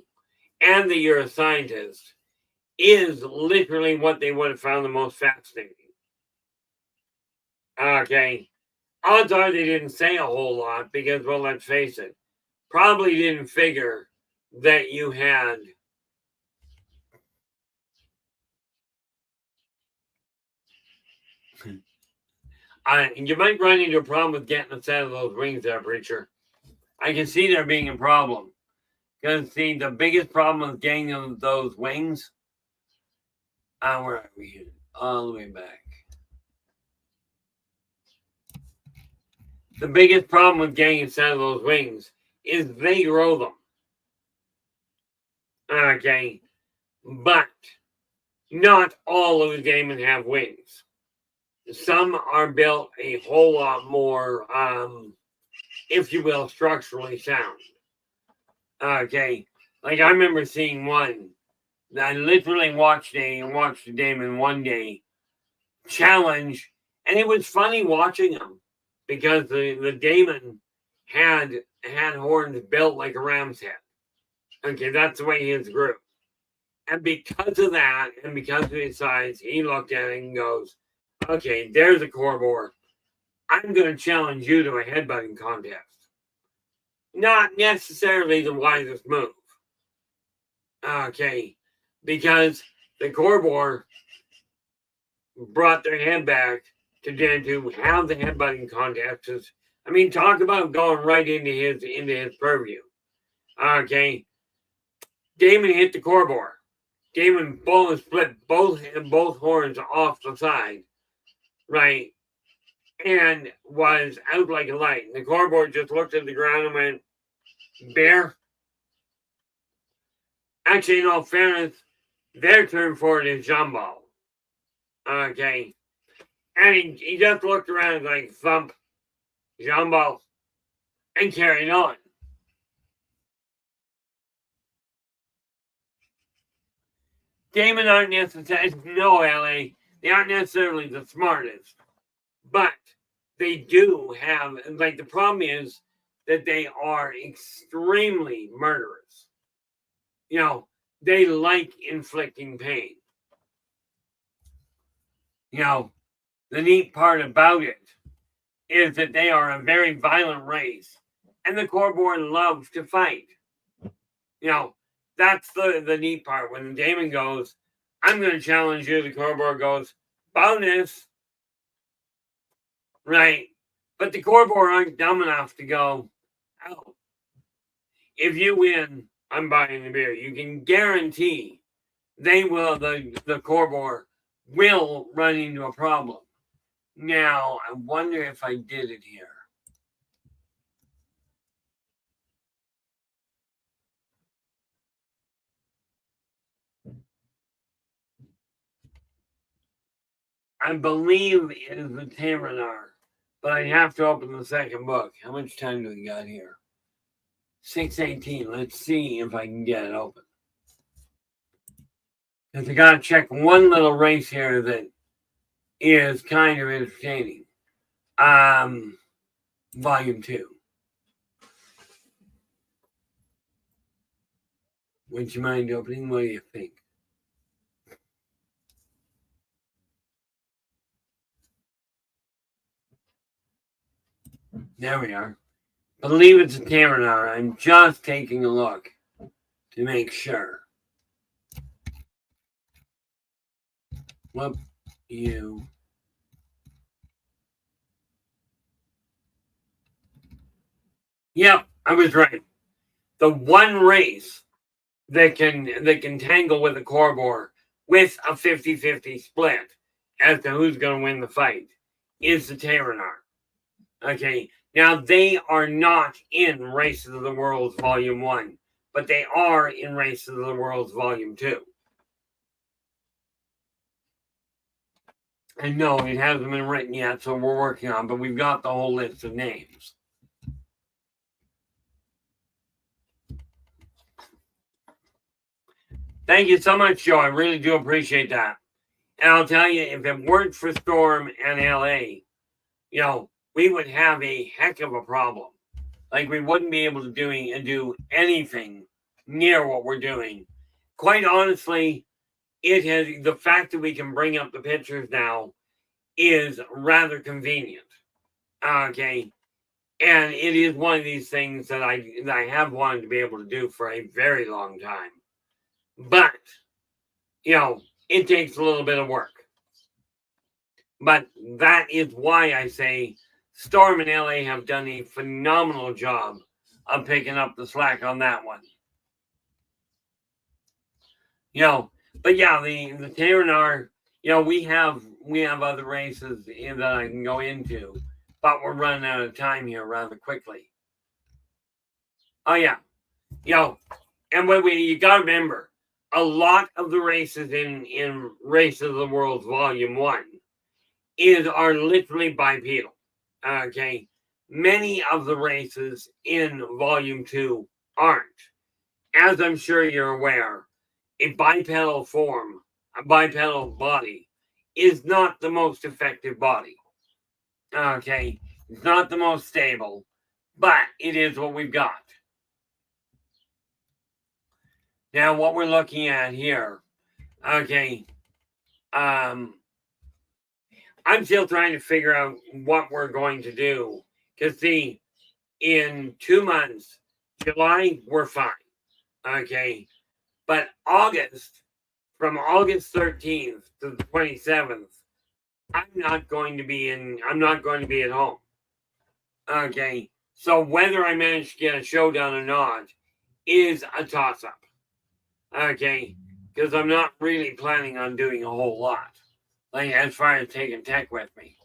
and that you're a scientist is literally what they would have found the most fascinating. Okay. Odds are they didn't say a whole lot because, well, let's face it, probably didn't figure that you had you might run into a problem with getting a set of those wings there, Preacher. I can see there being a problem. Because, see, the biggest problem with getting those wings, where are we here? All the way back. The biggest problem with getting a set of those wings is they grow them. Okay. But not all of the daemon have wings. Some are built a whole lot more, if you will, structurally sound. Okay. Like I remember seeing one that I literally watched a daemon one day challenge, and it was funny watching him because the daemon had horns built like a ram's head. Okay, that's the way his grew. And because of that, and because of his size, he looked at it and goes, okay, there's a Corvor. I'm going to challenge you to a headbutting contest. Not necessarily the wisest move. Okay, because the Corvor brought their head back to have the headbutting contest. I mean, talk about going right into his purview. Okay. Damon hit the core bore. Damon split both horns off the side, right? And was out like a light. The core bore just looked at the ground and went, bear. Actually, in all fairness, their term for it is jumbo. Okay. And he just looked around like thump, jumbo, and carried on. Damon aren't necessarily, no, LA, they aren't necessarily the smartest, but they do have, like, the problem is that they are extremely murderous. You know, they like inflicting pain. You know, the neat part about it is that they are a very violent race, and the Corborn love to fight. You know, that's the neat part. When Damon goes, I'm going to challenge you, the Corborn goes, bonus. Right. But the Corborn aren't dumb enough to go, oh, if you win, I'm buying the beer. You can guarantee they will, the Corborn will run into a problem. Now, I wonder if I did it here. I believe it is the Tamanar, but I have to open the second book. How much time do we got here? 6:18. Let's see if I can get it open. Because I got to check one little race here that is kind of entertaining. Volume 2. Would you mind opening? What do you think? There we are. Believe it's a Tamanar. I'm just taking a look to make sure. Whoop, you. Yep, I was right. The one race that can tangle with a Corvor with a 50-50 split as to who's going to win the fight is the Tamanar. Okay, now they are not in Races of the Worlds Volume 1, but they are in Races of the Worlds Volume 2. And no, it hasn't been written yet, so we're working on it, but we've got the whole list of names. Thank you so much, Joe. I really do appreciate that. And I'll tell you, if it weren't for Storm and LA, you know, we would have a heck of a problem. Like, we wouldn't be able to do anything near what we're doing. Quite honestly, the fact that we can bring up the pictures now is rather convenient. Okay. And it is one of these things that I have wanted to be able to do for a very long time. But, you know, it takes a little bit of work. But that is why I say Storm and LA have done a phenomenal job of picking up the slack on that one. You know, but yeah, the Tamanar, you know, we have other races that I can go into, but we're running out of time here rather quickly. Oh yeah, you know, and you got to remember, a lot of the races in Race of the Worlds Volume 1 are literally bipedal. Okay, many of the races in Volume 2 aren't. As I'm sure you're aware, a bipedal body is not the most effective body. Okay, it's not the most stable, but it is what we've got. Now, what we're looking at here, okay, I'm still trying to figure out what we're going to do. Because, see, in 2 months, July, we're fine. Okay. But August, from August 13th to the 27th, I'm not going to be at home. Okay. So whether I manage to get a show done or not is a toss-up. Okay, because I'm not really planning on doing a whole lot. Like, as far as taking tech with me.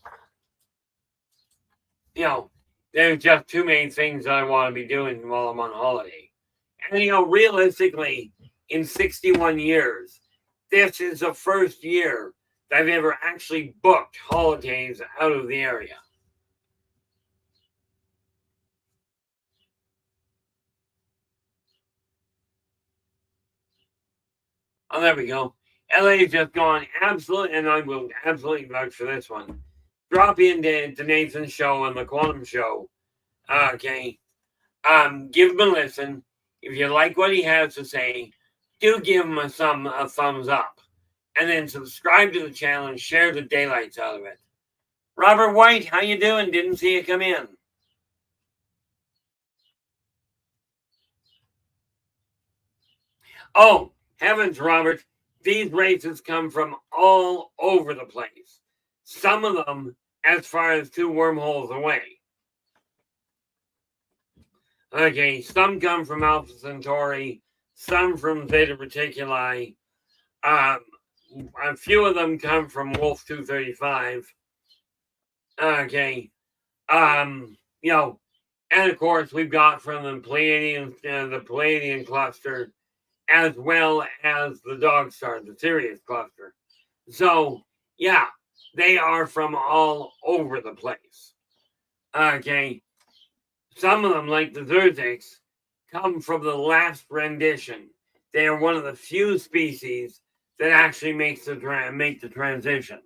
You know, there's just too many things that I want to be doing while I'm on holiday. And, you know, realistically, in 61 years, this is the first year that I've ever actually booked holidays out of the area. Oh, there we go. LA is just gone absolutely, and I will absolutely vouch for this one. Drop into Nathan's show and the Quantum Show. Okay. Give him a listen. If you like what he has to say, do give him a thumbs up. And then subscribe to the channel and share the daylights out of it. Robert White, how you doing? Didn't see you come in. Oh, heavens, Robert. These races come from all over the place. Some of them as far as 2 wormholes away. Okay, some come from Alpha Centauri, some from Zeta Reticuli. A few of them come from Wolf 235. Okay. You know, and of course we've got from the Pleiadian cluster, as well as the Dog Star, the Sirius cluster. So, yeah, they are from all over the place. Okay. Some of them, like the Zerzics, come from the last rendition. They are one of the few species that actually make the transitions.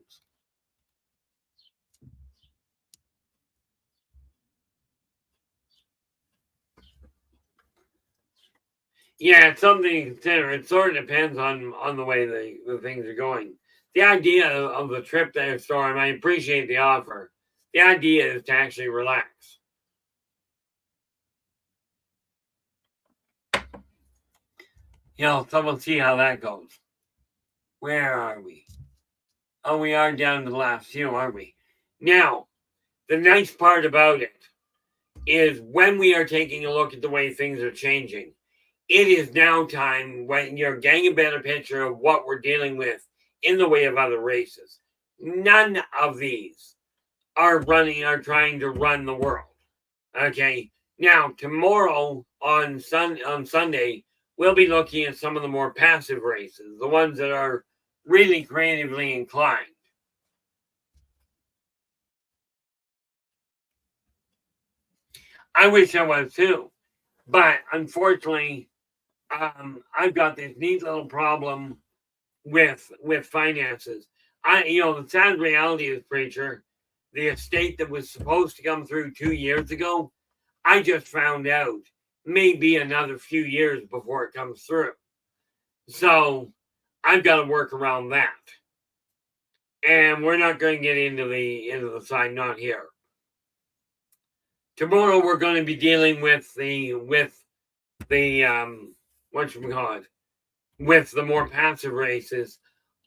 Yeah, it's something to consider. It sort of depends on the way the things are going. The idea of the trip there, Storm, I appreciate the offer. The idea is to actually relax. You know, so we'll see how that goes. Where are we? Oh, we are down to the last few, aren't we? Now, the nice part about it is when we are taking a look at the way things are changing, it is now time when you're getting a better picture of what we're dealing with in the way of other races. None of these are trying to run the world. Okay. Now, tomorrow on Sunday, we'll be looking at some of the more passive races, the ones that are really creatively inclined. I wish I was too, but unfortunately, I've got this neat little problem with finances. The sad reality is, Preacher, the estate that was supposed to come through 2 years ago, I just found out maybe another few years before it comes through. So I've got to work around that. And we're not going to get into the side, not here. Tomorrow we're going to be dealing with the with the more passive races.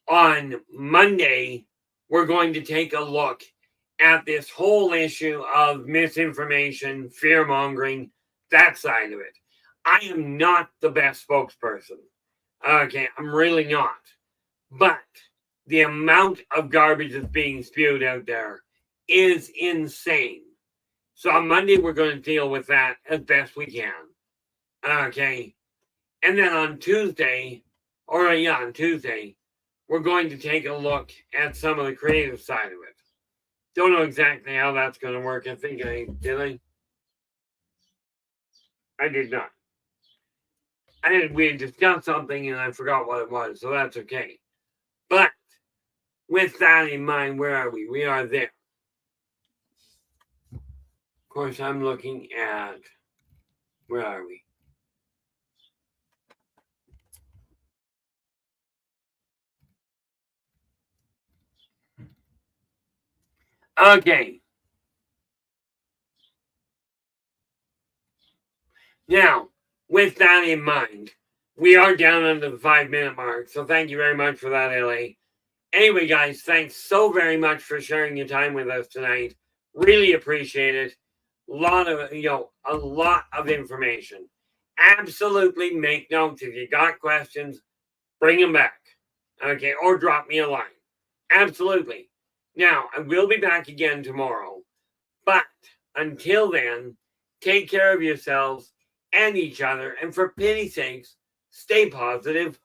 On Monday, we're going to take a look at this whole issue of misinformation, fear-mongering, that side of it. I am not the best spokesperson. Okay, I'm really not. But the amount of garbage that's being spewed out there is insane. So on Monday, we're going to deal with that as best we can. Okay. And then on Tuesday, we're going to take a look at some of the creative side of it. Don't know exactly how that's going to work. I think did I did not. We had discussed something and I forgot what it was, so that's okay. But with that in mind, where are we? We are there. Of course, I'm looking at, where are we? Okay. Now, with that in mind, we are down under the 5-minute mark. So thank you very much for that, LA. Anyway, guys, thanks so very much for sharing your time with us tonight. Really appreciate it. A lot of information. absolutely make notes. If you got questions, bring them back. Okay, or drop me a line. Absolutely. Now, I will be back again tomorrow. But until then, take care of yourselves and each other. And for pity's sakes, stay positive.